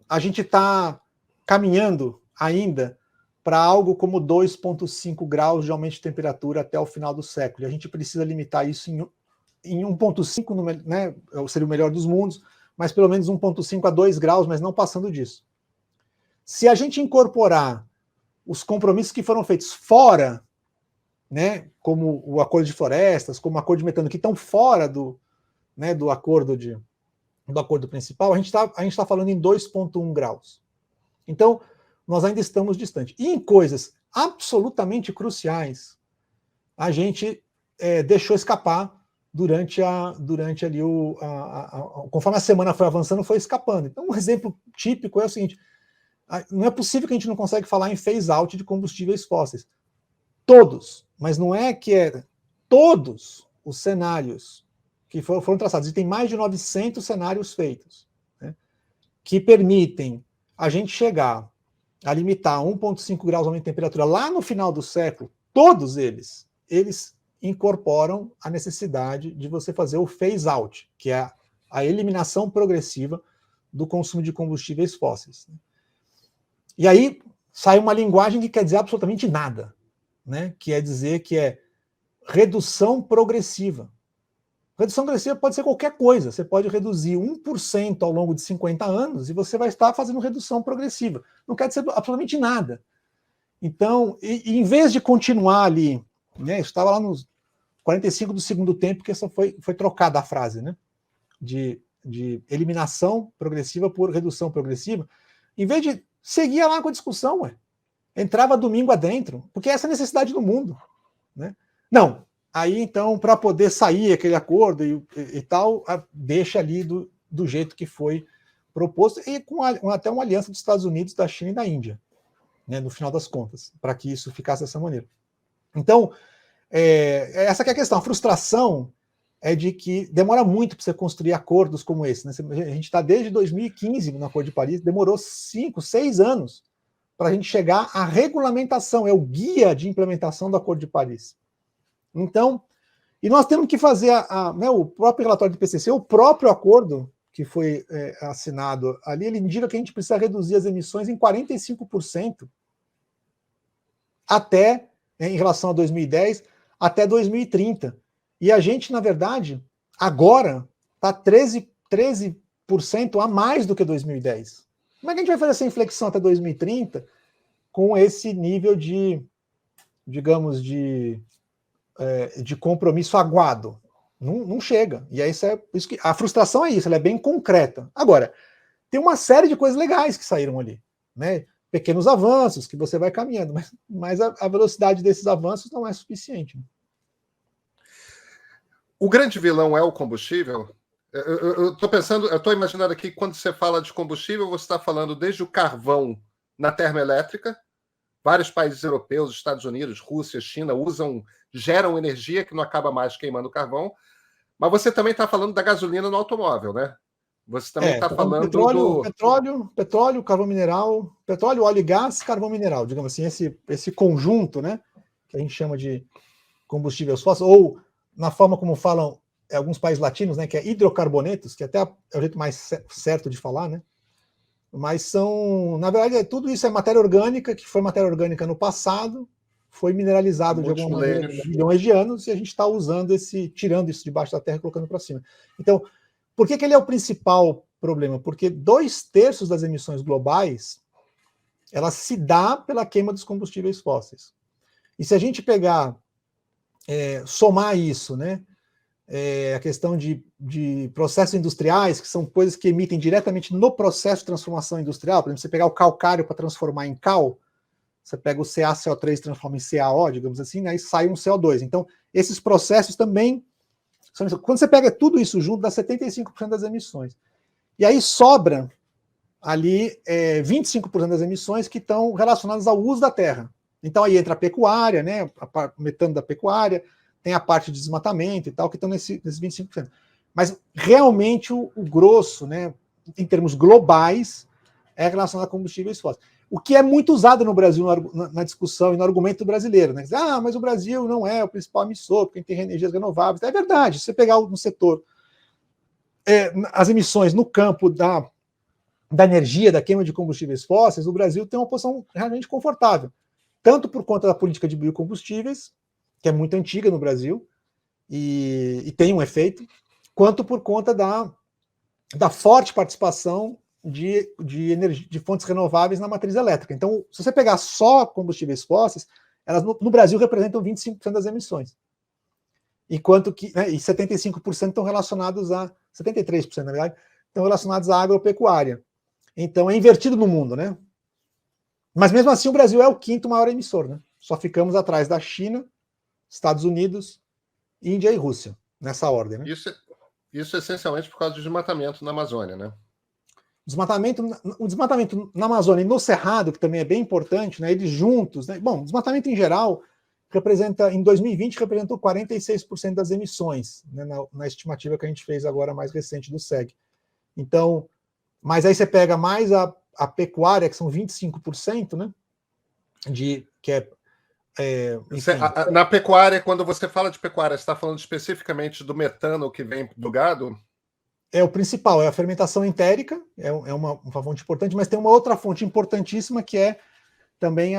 a gente está caminhando ainda para algo como 2,5 graus de aumento de temperatura até o final do século. E a gente precisa limitar isso em 1,5, né, seria o melhor dos mundos, mas pelo menos 1,5 a 2 graus, mas não passando disso. Se a gente incorporar os compromissos que foram feitos fora, né, como o acordo de florestas, como o acordo de metano, que estão fora do acordo principal, a gente está falando em 2,1 graus. Então, nós ainda estamos distantes. E em coisas absolutamente cruciais, a gente deixou escapar durante ali conforme a semana foi avançando, foi escapando. Então, um exemplo típico é o seguinte: não é possível que a gente não consegue falar em phase-out de combustíveis fósseis. Todos, mas não é que todos os cenários que foram traçados, e tem mais de 900 cenários feitos, né, que permitem a gente chegar a limitar 1,5 graus de aumento de temperatura lá no final do século, todos eles incorporam a necessidade de você fazer o phase-out, que é a eliminação progressiva do consumo de combustíveis fósseis. E aí sai uma linguagem que quer dizer absolutamente nada, né? Que é dizer que é redução progressiva. Redução progressiva pode ser qualquer coisa. Você pode reduzir 1% ao longo de 50 anos e você vai estar fazendo redução progressiva. Não quer dizer absolutamente nada. Então, em vez de continuar ali, né, estava lá nos 45 do segundo tempo que essa foi trocada a frase, né, de eliminação progressiva por redução progressiva, em vez de seguir lá com a discussão, entrava domingo adentro, porque essa é a necessidade do mundo, né? Não, aí então, para poder sair aquele acordo e tal, deixa ali do jeito que foi proposto, e com até uma aliança dos Estados Unidos, da China e da Índia, né, no final das contas, para que isso ficasse dessa maneira. Então, essa que é a questão. A frustração é de que demora muito para você construir acordos como esse, né? A gente está desde 2015 no Acordo de Paris, demorou 5, 6 anos para a gente chegar à regulamentação, é o guia de implementação do Acordo de Paris. Então, e nós temos que fazer né, o próprio relatório do IPCC, o próprio acordo que foi assinado ali, ele indica que a gente precisa reduzir as emissões em 45% até, em relação a 2010, até 2030. E a gente, na verdade, agora está 13% a mais do que 2010. Como é que a gente vai fazer essa inflexão até 2030 com esse nível de, digamos, de compromisso aguado? Não chega. E aí isso que, a frustração é isso, ela é bem concreta. Agora, tem uma série de coisas legais que saíram ali, né? Pequenos avanços que você vai caminhando, mas a velocidade desses avanços não é suficiente. O grande vilão é o combustível? Eu estou pensando, eu estou imaginando aqui, quando você fala de combustível, você está falando desde o carvão na termoelétrica. Vários países europeus, Estados Unidos, Rússia, China, geram energia que não acaba mais queimando carvão. Mas você também está falando da gasolina no automóvel, né? Você também está falando petróleo, carvão mineral, petróleo, óleo e gás, carvão mineral, digamos assim, esse conjunto, né, que a gente chama de combustíveis fósseis, ou na forma como falam alguns países latinos, né, que é hidrocarbonetos, que até é o jeito mais certo de falar, né? Mas são, na verdade, tudo isso é matéria orgânica, que foi matéria orgânica no passado, foi mineralizado de alguma maneira há milhões de anos, e a gente está usando tirando isso debaixo da terra e colocando para cima. Então, por que ele é o principal problema? Porque 2/3 das emissões globais, ela se dá pela queima dos combustíveis fósseis. E se a gente pegar, somar isso, né, a questão de processos industriais, que são coisas que emitem diretamente no processo de transformação industrial, por exemplo, você pegar o calcário para transformar em cal, você pega o CaCO3 e transforma em CaO, digamos assim, né, e sai um CO2. Então, esses processos também, quando você pega tudo isso junto, dá 75% das emissões. E aí sobra ali 25% das emissões que estão relacionadas ao uso da terra. Então aí entra a pecuária, né, o metano da pecuária, tem a parte de desmatamento e tal, que estão nesses 25%. Mas realmente o grosso, né, em termos globais, é relacionada a combustíveis fósseis. O que é muito usado no Brasil na discussão e no argumento brasileiro, né? Mas o Brasil não é o principal emissor, porque tem energias renováveis. É verdade, se você pegar no setor as emissões no campo da energia, da queima de combustíveis fósseis, o Brasil tem uma posição realmente confortável, tanto por conta da política de biocombustíveis, que é muito antiga no Brasil, e tem um efeito, quanto por conta da forte participação de fontes renováveis na matriz elétrica. Então, se você pegar só combustíveis fósseis, elas no Brasil representam 25% das emissões. Enquanto que, e 75% estão relacionados 73%, na verdade, estão relacionados à agropecuária. Então, é invertido no mundo, né? Mas mesmo assim, o Brasil é o quinto maior emissor, né? Só ficamos atrás da China, Estados Unidos, Índia e Rússia, nessa ordem, né? Isso essencialmente por causa do desmatamento na Amazônia, né? O desmatamento na Amazônia e no Cerrado, que também é bem importante, né, eles juntos, né, bom, o desmatamento em geral em 2020 representou 46% das emissões, né, na estimativa que a gente fez agora mais recente do SEG. Então, mas aí você pega mais a pecuária, que são 25%, né, enfim, na pecuária, quando você fala de pecuária, você está falando especificamente do metano que vem do gado? É o principal, é a fermentação entérica, é uma fonte importante, mas tem uma outra fonte importantíssima que é também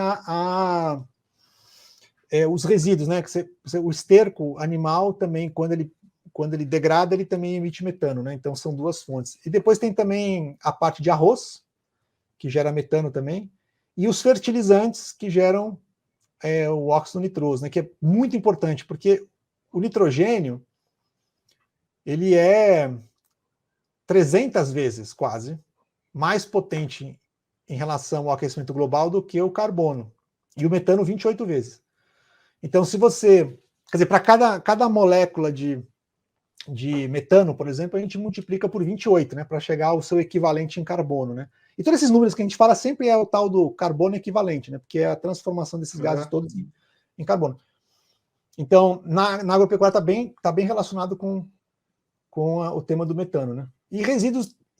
os resíduos, né? O esterco animal também, quando ele degrada, ele também emite metano, né? Então são duas fontes. E depois tem também a parte de arroz, que gera metano também, e os fertilizantes que geram o óxido nitroso, né? Que é muito importante, porque o nitrogênio ele é 300 vezes, quase, mais potente em relação ao aquecimento global do que o carbono. E o metano 28 vezes. Então, se você... Quer dizer, para cada molécula de metano, por exemplo, a gente multiplica por 28, né? Para chegar ao seu equivalente em carbono, né? E todos esses números que a gente fala sempre é o tal do carbono equivalente, né? Porque é a transformação desses gases todos em carbono. Então, na agropecuária está bem relacionado com o tema do metano, né? E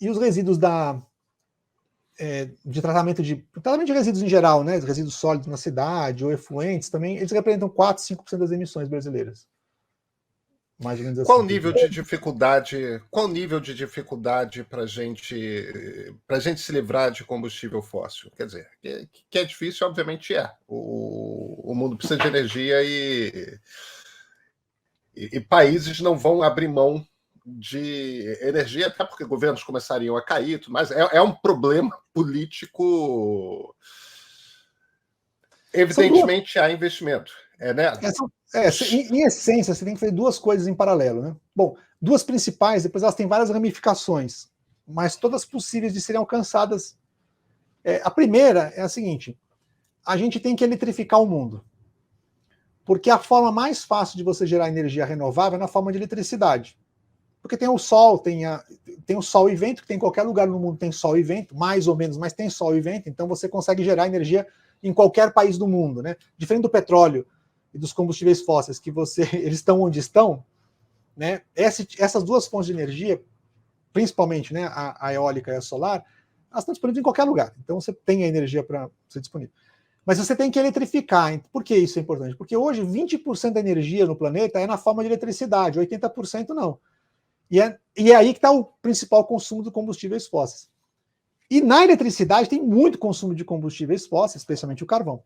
os resíduos de tratamento de resíduos em geral, né? Resíduos sólidos na cidade ou efluentes também, eles representam 4, 5% das emissões brasileiras. Mais ou menos assim. Qual nível de dificuldade para a gente se livrar de combustível fóssil? Quer dizer, que é difícil, obviamente é. O mundo precisa de energia e países não vão abrir mão de energia, até porque governos começariam a cair, mas é um problema político. Evidentemente há investimento. Né? Em essência, você tem que fazer duas coisas em paralelo, né? Bom, duas principais, depois elas têm várias ramificações, mas todas possíveis de serem alcançadas. A primeira é a seguinte: a gente tem que eletrificar o mundo. Porque a forma mais fácil de você gerar energia renovável é na forma de eletricidade. Porque tem o sol, tem o sol e vento, que tem em qualquer lugar no mundo tem sol e vento, mais ou menos, mas tem sol e vento, então você consegue gerar energia em qualquer país do mundo, né? Diferente do petróleo e dos combustíveis fósseis, que eles estão onde estão, né? Essas duas fontes de energia, principalmente, né, a eólica e a solar, elas estão disponíveis em qualquer lugar. Então você tem a energia para ser disponível. Mas você tem que eletrificar. Por que isso é importante? Porque hoje 20% da energia no planeta é na forma de eletricidade, 80% não. E é aí que está o principal consumo de combustíveis fósseis. E na eletricidade tem muito consumo de combustíveis fósseis, especialmente o carvão.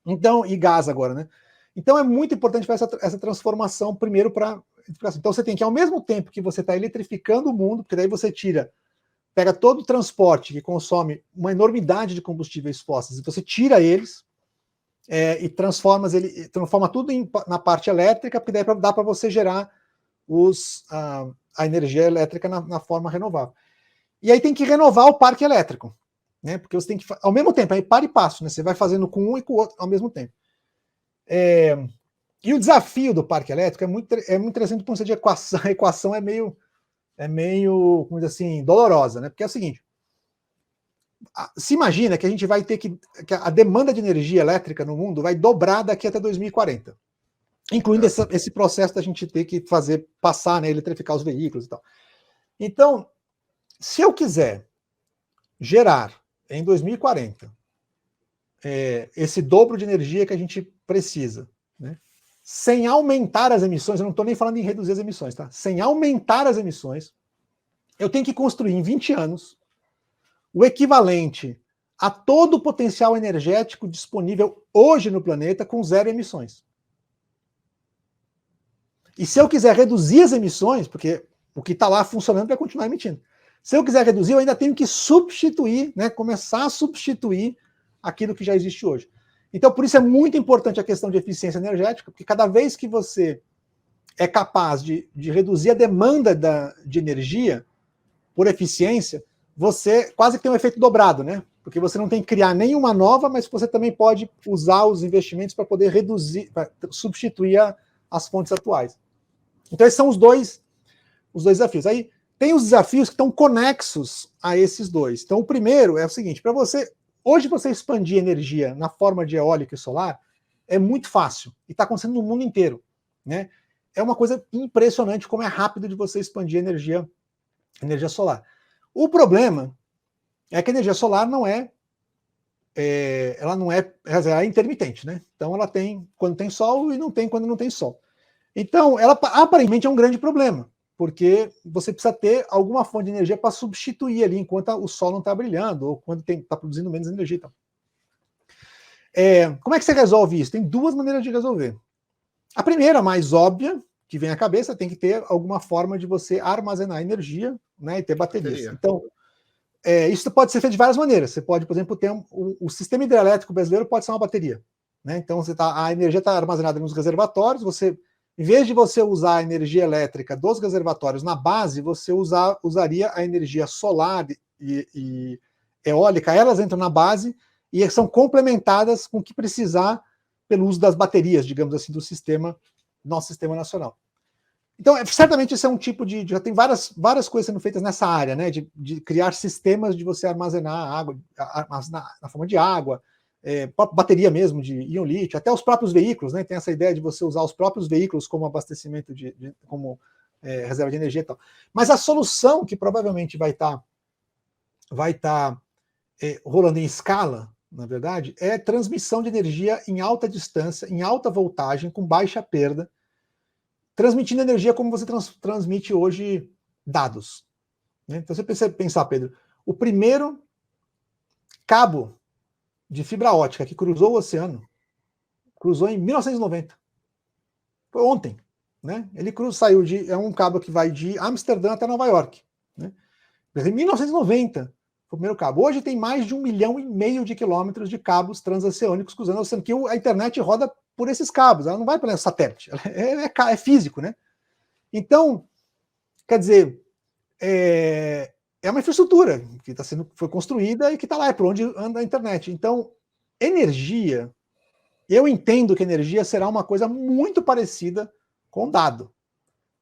Então, e gás agora, né? Então é muito importante fazer essa transformação primeiro para... Então você tem que, ao mesmo tempo que você está eletrificando o mundo, porque daí você pega todo o transporte que consome uma enormidade de combustíveis fósseis, e você tira eles e transforma tudo na parte elétrica, porque daí dá para você gerar a energia elétrica na forma renovável. E aí tem que renovar o parque elétrico, né? Porque você tem que, ao mesmo tempo, aí para e passo, né? Você vai fazendo com um e com o outro ao mesmo tempo. E o desafio do parque elétrico é muito interessante do ponto de vista de equação. A equação é meio, como dizer assim, dolorosa, né? Porque é o seguinte: se imagina que a gente vai ter que a demanda de energia elétrica no mundo vai dobrar daqui até 2040. Incluindo esse processo da gente ter que passar, né, eletrificar os veículos e tal. Então, se eu quiser gerar em 2040, esse dobro de energia que a gente precisa, né? Sem aumentar as emissões, eu não estou nem falando em reduzir as emissões, tá? Sem aumentar as emissões, eu tenho que construir em 20 anos o equivalente a todo o potencial energético disponível hoje no planeta com zero emissões. E se eu quiser reduzir as emissões, porque o que está lá funcionando vai continuar emitindo. Se eu quiser reduzir, eu ainda tenho que substituir, né, começar a substituir aquilo que já existe hoje. Então, por isso é muito importante a questão de eficiência energética, porque cada vez que você é capaz de reduzir a demanda de energia por eficiência, você quase que tem um efeito dobrado, né? Porque você não tem que criar nenhuma nova, mas você também pode usar os investimentos para poder reduzir, para substituir as fontes atuais. Então, esses são os dois desafios. Aí tem os desafios que estão conexos a esses dois. Então, o primeiro é o seguinte: para você hoje você expandir energia na forma de eólica e solar é muito fácil e está acontecendo no mundo inteiro, né? É uma coisa impressionante como é rápido de você expandir energia solar. O problema é que a energia solar ela não é intermitente, né? Então ela tem quando tem sol e não tem quando não tem sol. Então ela aparentemente é um grande problema, porque você precisa ter alguma fonte de energia para substituir ali enquanto o sol não está brilhando ou quando está produzindo menos energia. Então. Como é que você resolve isso? Tem duas maneiras de resolver. A primeira, mais óbvia, que vem à cabeça, tem que ter alguma forma de você armazenar energia, né, e ter baterias. Então, isso pode ser feito de várias maneiras. Você pode, por exemplo, ter o sistema hidrelétrico brasileiro pode ser uma bateria, né? Então, a energia está armazenada nos reservatórios. Em vez de você usar a energia elétrica dos reservatórios na base, você usaria a energia solar e eólica. Elas entram na base e são complementadas com o que precisar pelo uso das baterias, digamos assim, do nosso sistema nacional. Então, certamente esse é um tipo já tem várias coisas sendo feitas nessa área, né? De criar sistemas de você armazenar água, na forma de água, bateria mesmo de íon-lítio, até os próprios veículos, né? Tem essa ideia de você usar os próprios veículos como abastecimento como reserva de energia e tal. Mas a solução que provavelmente vai estar rolando em escala, na verdade, é transmissão de energia em alta distância, em alta voltagem, com baixa perda, transmitindo energia como você transmite hoje dados. Né? Então, você precisa pensar, Pedro, o primeiro cabo de fibra ótica que cruzou o oceano, cruzou em 1990. Foi ontem. Né? Ele saiu é um cabo que vai de Amsterdã até Nova York. Né? Em 1990, foi o primeiro cabo. Hoje tem mais de 1,5 milhão de quilômetros de cabos transoceânicos cruzando o oceano, que a internet roda por esses cabos, ela não vai para satélite, é físico, né? Então, quer dizer, é uma infraestrutura que foi construída e que está lá, é por onde anda a internet. Então, energia, eu entendo que energia será uma coisa muito parecida com dado.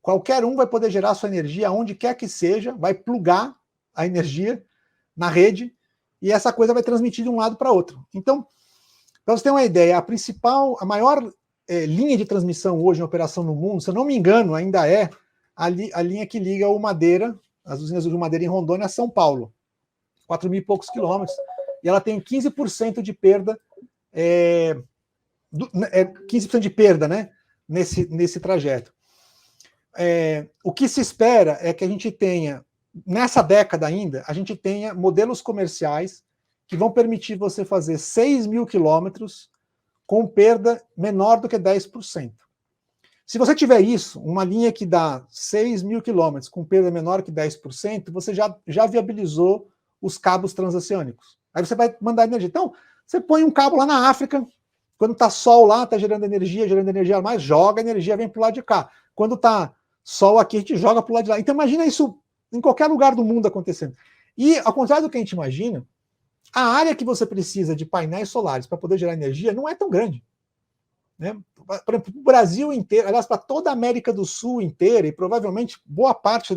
Qualquer um vai poder gerar sua energia onde quer que seja, vai plugar a energia na rede e essa coisa vai transmitir de um lado para outro. Então, para você ter uma ideia, a maior linha de transmissão hoje em operação no mundo, se eu não me engano, ainda é a linha que liga o Madeira, as usinas do Madeira em Rondônia a São Paulo, 4 mil e poucos quilômetros, e ela tem 15% de perda, 15% de perda, né, nesse trajeto. O que se espera é que a gente tenha, nessa década ainda, a gente tenha modelos comerciais que vão permitir você fazer 6 mil quilômetros com perda menor do que 10%. Se você tiver isso, uma linha que dá 6 mil quilômetros com perda menor que 10%, você já viabilizou os cabos transoceânicos. Aí você vai mandar energia. Então, você põe um cabo lá na África, quando está sol lá, está gerando energia a mais, joga energia, vem para o lado de cá. Quando está sol aqui, a gente joga para o lado de lá. Então, imagina isso em qualquer lugar do mundo acontecendo. E, ao contrário do que a gente imagina, a área que você precisa de painéis solares para poder gerar energia não é tão grande. Né? Por exemplo, o Brasil inteiro, aliás, para toda a América do Sul inteira, e provavelmente boa parte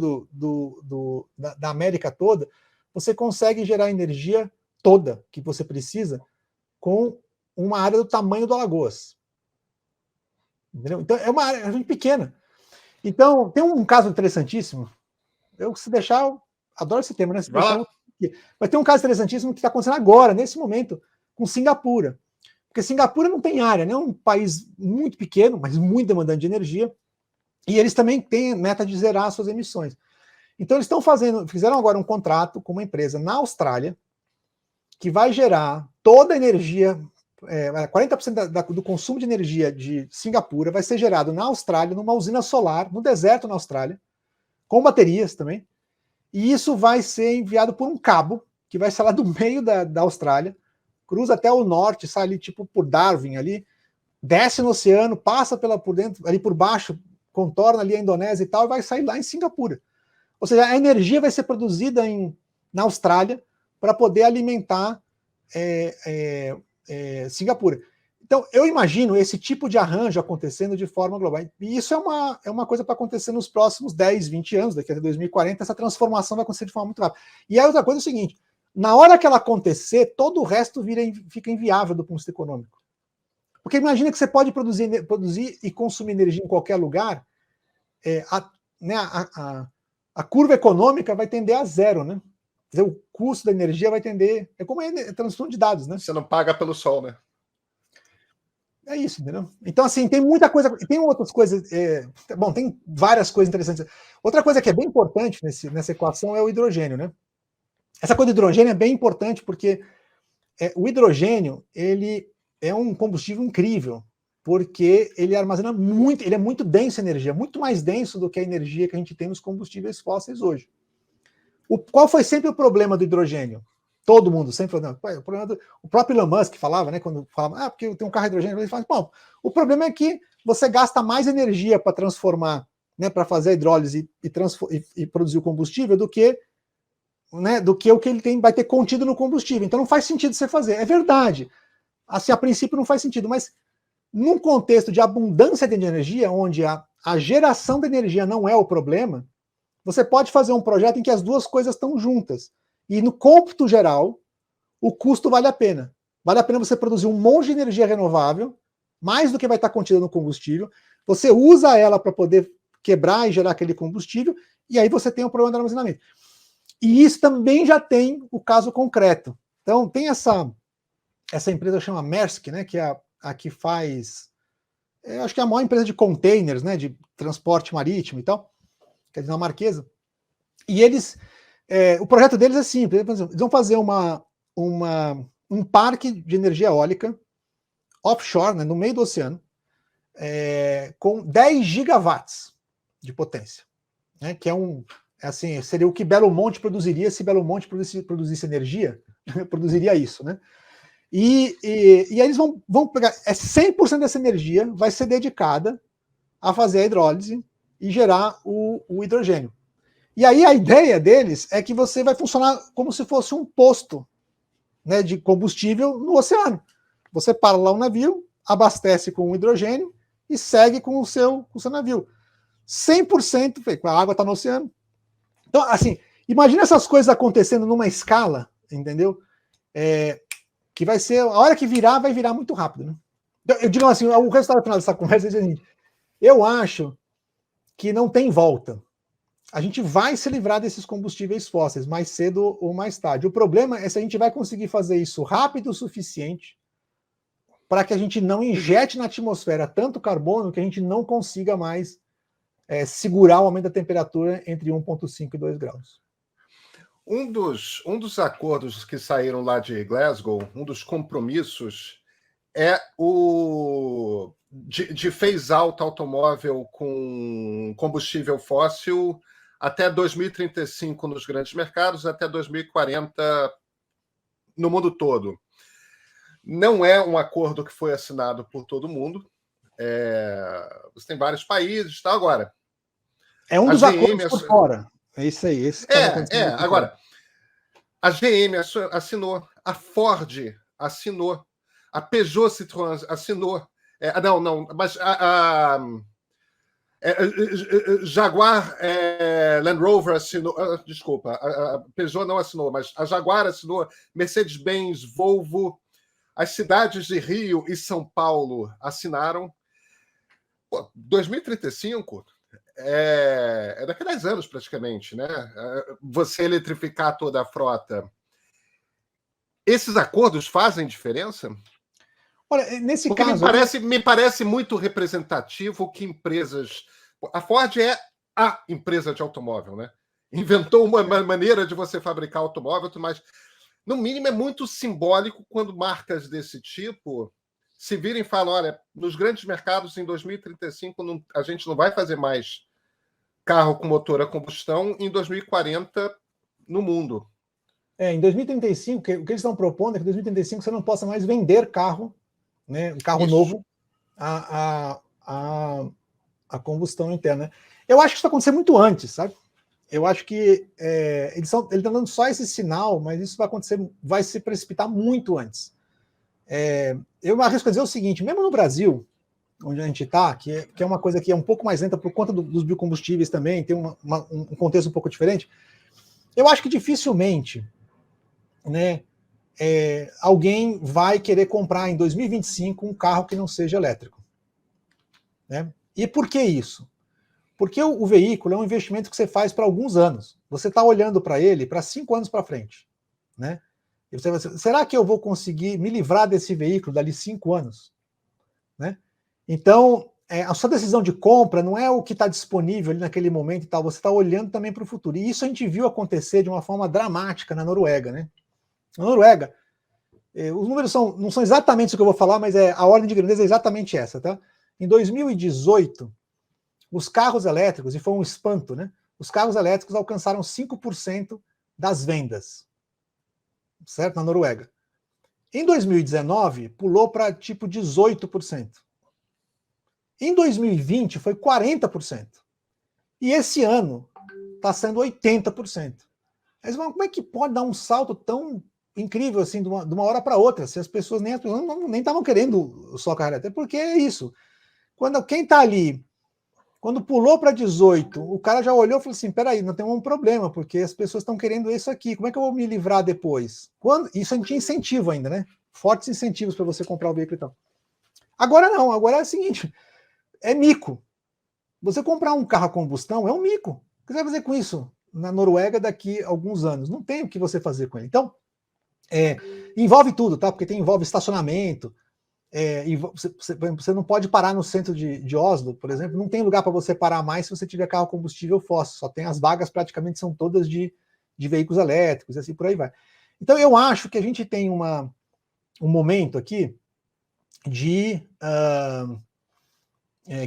da América toda, você consegue gerar energia toda que você precisa com uma área do tamanho do Alagoas. Entendeu? Então, é uma área pequena. Então, tem um caso interessantíssimo. Se deixar, eu adoro esse tema, né? Se deixar, Vai ter um caso interessantíssimo que está acontecendo agora, nesse momento, com Singapura. Porque Singapura não tem área, né? É um país muito pequeno, mas muito demandante de energia, e eles também têm meta de zerar suas emissões. Então eles fizeram agora um contrato com uma empresa na Austrália, que vai gerar toda a energia, 40% do consumo de energia de Singapura vai ser gerado na Austrália, numa usina solar, no deserto na Austrália, com baterias também, e isso vai ser enviado por um cabo, que vai sair lá do meio da Austrália, cruza até o norte, sai ali tipo por Darwin, ali, desce no oceano, passa por dentro, ali por baixo, contorna ali a Indonésia e tal, e vai sair lá em Singapura. Ou seja, a energia vai ser produzida na Austrália para poder alimentar Singapura. Então, eu imagino esse tipo de arranjo acontecendo de forma global. E isso é uma coisa para acontecer nos próximos 10, 20 anos, daqui até 2040, essa transformação vai acontecer de forma muito rápida. E a outra coisa é o seguinte, na hora que ela acontecer, todo o resto fica inviável do ponto de vista econômico. Porque imagina que você pode produzir e consumir energia em qualquer lugar, a curva econômica vai tender a zero, né? Quer dizer, o custo da energia vai tender... É como transtorno de dados, né? Você não paga pelo sol, né? É isso, entendeu? Então, assim, tem muita coisa... Tem outras coisas... Bom, tem várias coisas interessantes. Outra coisa que é bem importante nessa equação é o hidrogênio, né? Essa coisa do hidrogênio é bem importante porque o hidrogênio, ele é um combustível incrível, porque ele armazena muito, ele é muito denso em energia, muito mais denso do que a energia que a gente tem nos combustíveis fósseis hoje. Qual foi sempre o problema do hidrogênio? Todo mundo sempre falou, o próprio Elon Musk falava, né, quando falava, porque eu tenho um carro hidrogênio, ele fala, bom, o problema é que você gasta mais energia para transformar, né, para fazer a hidrólise e produzir o combustível do que o que ele vai ter contido no combustível. Então não faz sentido você fazer. É verdade. Assim, a princípio não faz sentido, mas num contexto de abundância de energia, onde a geração de energia não é o problema, você pode fazer um projeto em que as duas coisas estão juntas. E no cômputo geral, o custo vale a pena. Vale a pena você produzir um monte de energia renovável, mais do que vai estar contida no combustível, você usa ela para poder quebrar e gerar aquele combustível, e aí você tem o problema do armazenamento. E isso também já tem o caso concreto. Então, tem essa empresa que chama Maersk, né, que é a que faz... acho que é a maior empresa de containers, né, de transporte marítimo e tal, que é dinamarquesa. E eles... o projeto deles é simples. Eles vão fazer um parque de energia eólica offshore, né, no meio do oceano, com 10 gigawatts de potência, né, que assim, seria o que Belo Monte produziria se Belo Monte produzisse energia, produziria isso, né? E aí eles vão pegar, 100% dessa energia vai ser dedicada a fazer a hidrólise e gerar o hidrogênio. E aí a ideia deles é que você vai funcionar como se fosse um posto, né, de combustível no oceano. Você para lá um navio, abastece com o hidrogênio e segue com o seu navio. 100%, a água está no oceano. Então, assim, imagina essas coisas acontecendo numa escala, entendeu? Que vai ser, a hora que virar, vai virar muito rápido, né? Então, eu digo assim, o resultado final dessa conversa é o seguinte, eu acho que não tem volta. A gente vai se livrar desses combustíveis fósseis, mais cedo ou mais tarde. O problema é se a gente vai conseguir fazer isso rápido o suficiente para que a gente não injete na atmosfera tanto carbono que a gente não consiga mais segurar o aumento da temperatura entre 1,5 e 2 graus. Um dos acordos que saíram lá de Glasgow, um dos compromissos, é o de phase out automóvel com combustível fóssil até 2035 nos grandes mercados, até 2040 no mundo todo. Não é um acordo que foi assinado por todo mundo. Você tem vários países, tá? Agora, é um dos acordos por fora. É isso aí. Agora, a GM assinou, a Ford assinou, a Peugeot Citroën assinou. Mas a Jaguar Land Rover assinou. Desculpa, a Peugeot não assinou, mas a Jaguar assinou, Mercedes-Benz, Volvo, as cidades de Rio e São Paulo assinaram. 2035 é daqui a 10 anos, praticamente, né? Você eletrificar toda a frota. Esses acordos fazem diferença? Olha, nesse Porque caso... me parece muito representativo que empresas... A Ford é a empresa de automóvel, né? Inventou uma maneira de você fabricar automóvel, mas, no mínimo, é muito simbólico quando marcas desse tipo se viram e falam, olha, nos grandes mercados, em 2035, a gente não vai fazer mais carro com motor a combustão, em 2040, no mundo. Em 2035, o que eles estão propondo é que em 2035 você não possa mais vender carro, né, um carro Isso. novo, a combustão interna. Eu acho que isso vai acontecer muito antes, sabe? Eu acho que eles estão dando só esse sinal, mas isso vai acontecer, vai se precipitar muito antes. Eu arrisco a dizer o seguinte, mesmo no Brasil, onde a gente está, que é uma coisa que é um pouco mais lenta por conta dos biocombustíveis também, tem um contexto um pouco diferente, eu acho que dificilmente, né, alguém vai querer comprar em 2025 um carro que não seja elétrico. Né? E por que isso? Porque o veículo é um investimento que você faz para alguns anos. Você está olhando para ele para 5 anos para frente. Né? E você vai dizer, será que eu vou conseguir me livrar desse veículo dali 5 anos? Né? Então, a sua decisão de compra não é o que está disponível ali naquele momento e tal, você está olhando também para o futuro. E isso a gente viu acontecer de uma forma dramática na Noruega. Né? Na Noruega, os números não são exatamente o que eu vou falar, mas a ordem de grandeza é exatamente essa. Tá? Em 2018, os carros elétricos, e foi um espanto, né? Os carros elétricos alcançaram 5% das vendas, certo? Na Noruega. Em 2019, pulou para tipo 18%. Em 2020, foi 40%. E esse ano está sendo 80%. Mas como é que pode dar um salto tão incrível assim de uma hora para outra, se as pessoas nem estavam querendo só carro elétrico? Porque é isso. Quem está ali, quando pulou para 18, o cara já olhou e falou assim, peraí, não tem um problema, porque as pessoas estão querendo isso aqui, como é que eu vou me livrar depois? Isso a gente tinha incentivo ainda, né? Fortes incentivos para você comprar o veículo e tal. Agora não, agora é o seguinte, é mico. Você comprar um carro a combustão é um mico. O que você vai fazer com isso na Noruega daqui a alguns anos? Não tem o que você fazer com ele. Então, envolve tudo, tá? Porque envolve estacionamento, e você não pode parar no centro de Oslo, por exemplo, não tem lugar para você parar mais se você tiver carro combustível fóssil, só tem as vagas praticamente são todas de veículos elétricos, e assim por aí vai. Então eu acho que a gente tem um momento aqui de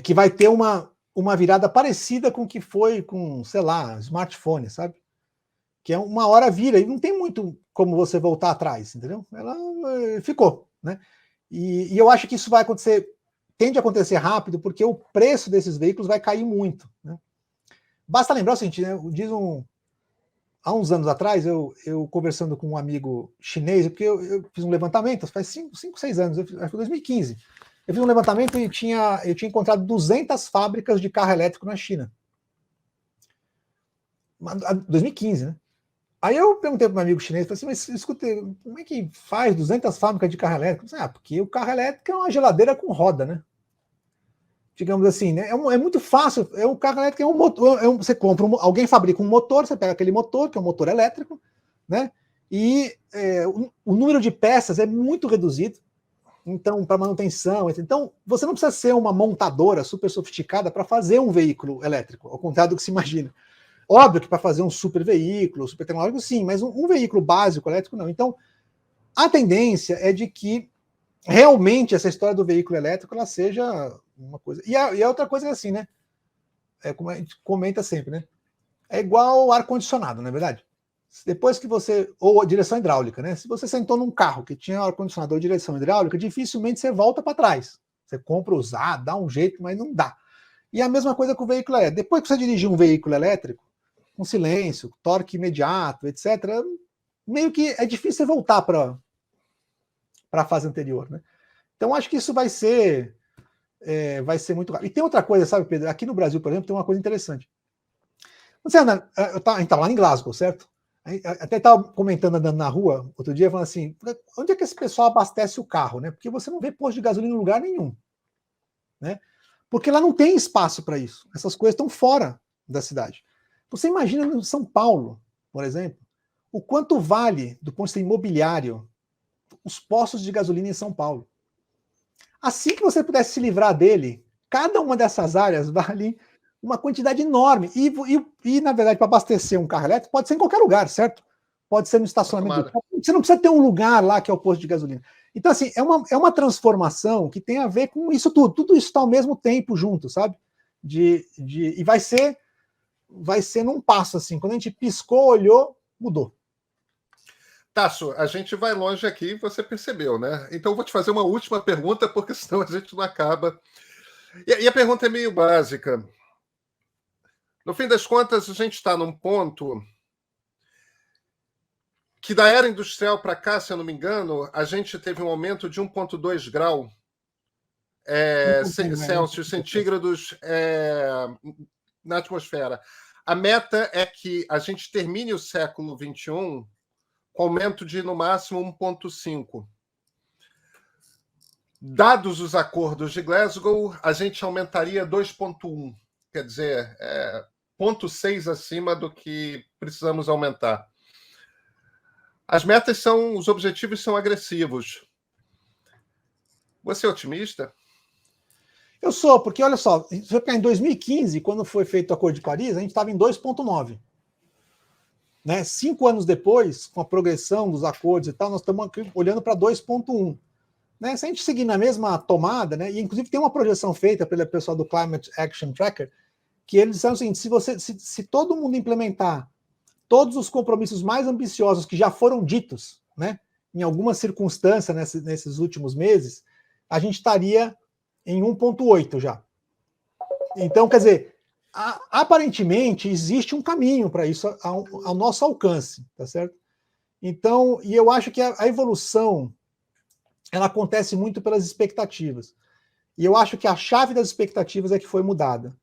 que vai ter uma virada parecida com o que foi com, sei lá, smartphone, sabe? Que é uma hora vira, e não tem muito como você voltar atrás, entendeu? Ela ficou, né? E eu acho que isso vai acontecer, tende a acontecer rápido, porque o preço desses veículos vai cair muito. Né? Basta lembrar o seguinte, né? Há uns anos atrás, eu conversando com um amigo chinês, porque eu fiz um levantamento, faz 5, 6 anos, acho que foi 2015. Eu fiz um levantamento e eu tinha encontrado 200 fábricas de carro elétrico na China. 2015, né? Aí eu perguntei para um amigo chinês, falei assim, mas escuta, como é que faz 200 fábricas de carro elétrico? Falei, porque o carro elétrico é uma geladeira com roda, né? Digamos assim, né? É muito fácil. O carro elétrico é um motor. Você compra, alguém fabrica um motor, você pega aquele motor, que é um motor elétrico, né? E o número de peças é muito reduzido. Então, para manutenção. Então, você não precisa ser uma montadora super sofisticada para fazer um veículo elétrico, ao contrário do que se imagina. Óbvio que para fazer um super veículo, super tecnológico, sim, mas um veículo básico elétrico não. Então, a tendência é de que realmente essa história do veículo elétrico ela seja uma coisa. E a outra coisa é assim, né? Como a gente comenta sempre, né? É igual ar-condicionado, não é verdade? Depois que você. Ou a direção hidráulica, né? Se você sentou num carro que tinha ar-condicionado ou direção hidráulica, dificilmente você volta para trás. Você compra usado, dá um jeito, mas não dá. E a mesma coisa com o veículo elétrico. Depois que você dirigir um veículo elétrico, com silêncio, torque imediato, etc., meio que é difícil você voltar para a fase anterior. Né? Então, acho que isso vai ser muito rápido. E tem outra coisa, sabe, Pedro? Aqui no Brasil, por exemplo, tem uma coisa interessante. Você anda, a gente estava lá em Glasgow, certo? Até estava comentando andando na rua outro dia, falando assim, onde é que esse pessoal abastece o carro? Né? Porque você não vê posto de gasolina em lugar nenhum. Né? porque lá não tem espaço para isso. Essas coisas estão fora da cidade. Você imagina em São Paulo, por exemplo, o quanto vale, do ponto de vista imobiliário, os postos de gasolina em São Paulo. Assim que você pudesse se livrar dele, cada uma dessas áreas vale uma quantidade enorme. E na verdade, para abastecer um carro elétrico, pode ser em qualquer lugar, certo? Pode ser no estacionamento do carro. Você não precisa ter um lugar lá que é o posto de gasolina. Então, assim, é uma transformação que tem a ver com isso tudo. Tudo isso está ao mesmo tempo junto, sabe? E vai ser num passo, assim. Quando a gente piscou, olhou, mudou. Tasso, a gente vai longe aqui, você percebeu, né? Então eu vou te fazer uma última pergunta, porque senão a gente não acaba. E a pergunta é meio básica. No fim das contas, a gente está num ponto que da era industrial para cá, se eu não me engano, a gente teve um aumento de 1,2 grau Celsius centígrados na atmosfera. A meta é que a gente termine o século XXI com aumento de, no máximo, 1,5. Dados os acordos de Glasgow, a gente aumentaria 2,1. Quer dizer, 0,6 acima do que precisamos aumentar. Os objetivos são agressivos. Você é otimista? Eu sou, porque olha só, se você pegar em 2015, quando foi feito o Acordo de Paris, a gente estava em 2,9. Né? 5 anos depois, com a progressão dos acordos e tal, nós estamos olhando para 2,1. Né? Se a gente seguir na mesma tomada, né? E inclusive tem uma projeção feita pelo pessoal do Climate Action Tracker, que eles disseram o seguinte: se todo mundo implementar todos os compromissos mais ambiciosos que já foram ditos, né, em alguma circunstância nesses últimos meses, a gente estaria em 1,8 já. Então, quer dizer, aparentemente existe um caminho para isso ao nosso alcance, tá certo? Então, e eu acho que a evolução ela acontece muito pelas expectativas. E eu acho que a chave das expectativas é que foi mudada.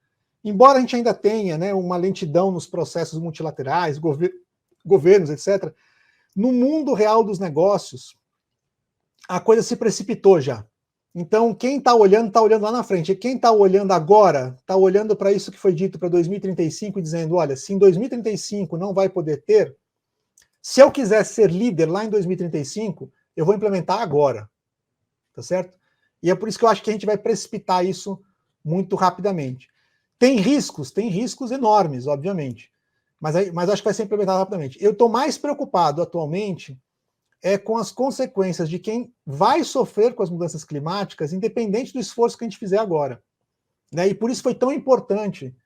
Embora a gente ainda tenha, né, uma lentidão nos processos multilaterais, governos, etc., no mundo real dos negócios, a coisa se precipitou já. Então, quem está olhando lá na frente. E quem está olhando agora, está olhando para isso que foi dito para 2035 e dizendo, olha, se em 2035 não vai poder ter, se eu quiser ser líder lá em 2035, eu vou implementar agora. Tá certo? E é por isso que eu acho que a gente vai precipitar isso muito rapidamente. Tem riscos enormes, obviamente, mas acho que vai ser implementado rapidamente. Eu estou mais preocupado atualmente com as consequências de quem vai sofrer com as mudanças climáticas, independente do esforço que a gente fizer agora. Né? E por isso foi tão importante,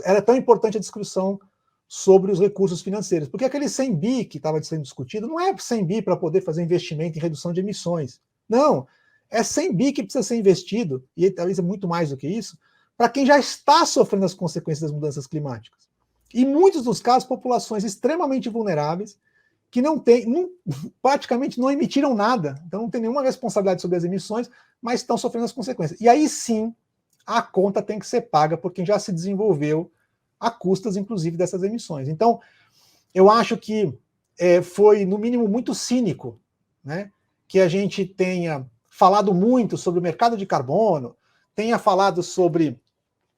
era tão importante a discussão sobre os recursos financeiros, porque aquele 100 bi que estava sendo discutido não é 100 bi para poder fazer investimento em redução de emissões. Não, é 100 bi que precisa ser investido, e talvez é muito mais do que isso, para quem já está sofrendo as consequências das mudanças climáticas. E em muitos dos casos, populações extremamente vulneráveis, que praticamente não emitiram nada, então não tem nenhuma responsabilidade sobre as emissões, mas estão sofrendo as consequências. E aí sim, a conta tem que ser paga por quem já se desenvolveu a custas, inclusive, dessas emissões. Então, eu acho que foi, no mínimo, muito cínico, né, que a gente tenha falado muito sobre o mercado de carbono, tenha falado sobre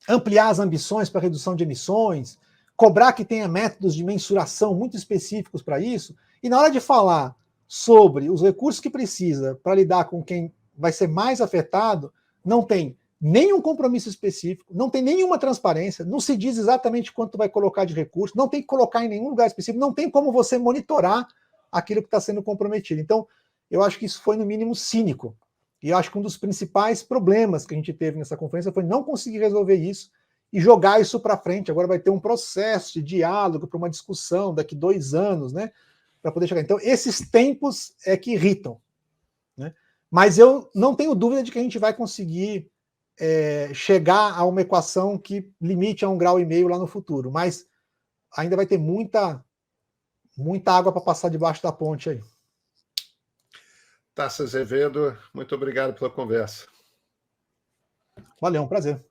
ampliar as ambições para redução de emissões, cobrar que tenha métodos de mensuração muito específicos para isso, e na hora de falar sobre os recursos que precisa para lidar com quem vai ser mais afetado, não tem nenhum compromisso específico, não tem nenhuma transparência, não se diz exatamente quanto vai colocar de recurso, não tem que colocar em nenhum lugar específico, não tem como você monitorar aquilo que está sendo comprometido. Então, eu acho que isso foi, no mínimo, cínico. E eu acho que um dos principais problemas que a gente teve nessa conferência foi não conseguir resolver isso e jogar isso para frente. Agora vai ter um processo de diálogo para uma discussão daqui 2 anos, né, para poder chegar. Então, esses tempos é que irritam. Né? Mas eu não tenho dúvida de que a gente vai conseguir chegar a uma equação que limite a 1,5 graus lá no futuro. Mas ainda vai ter muita água para passar debaixo da ponte aí. Tasso Azevedo, muito obrigado pela conversa. Valeu, um prazer.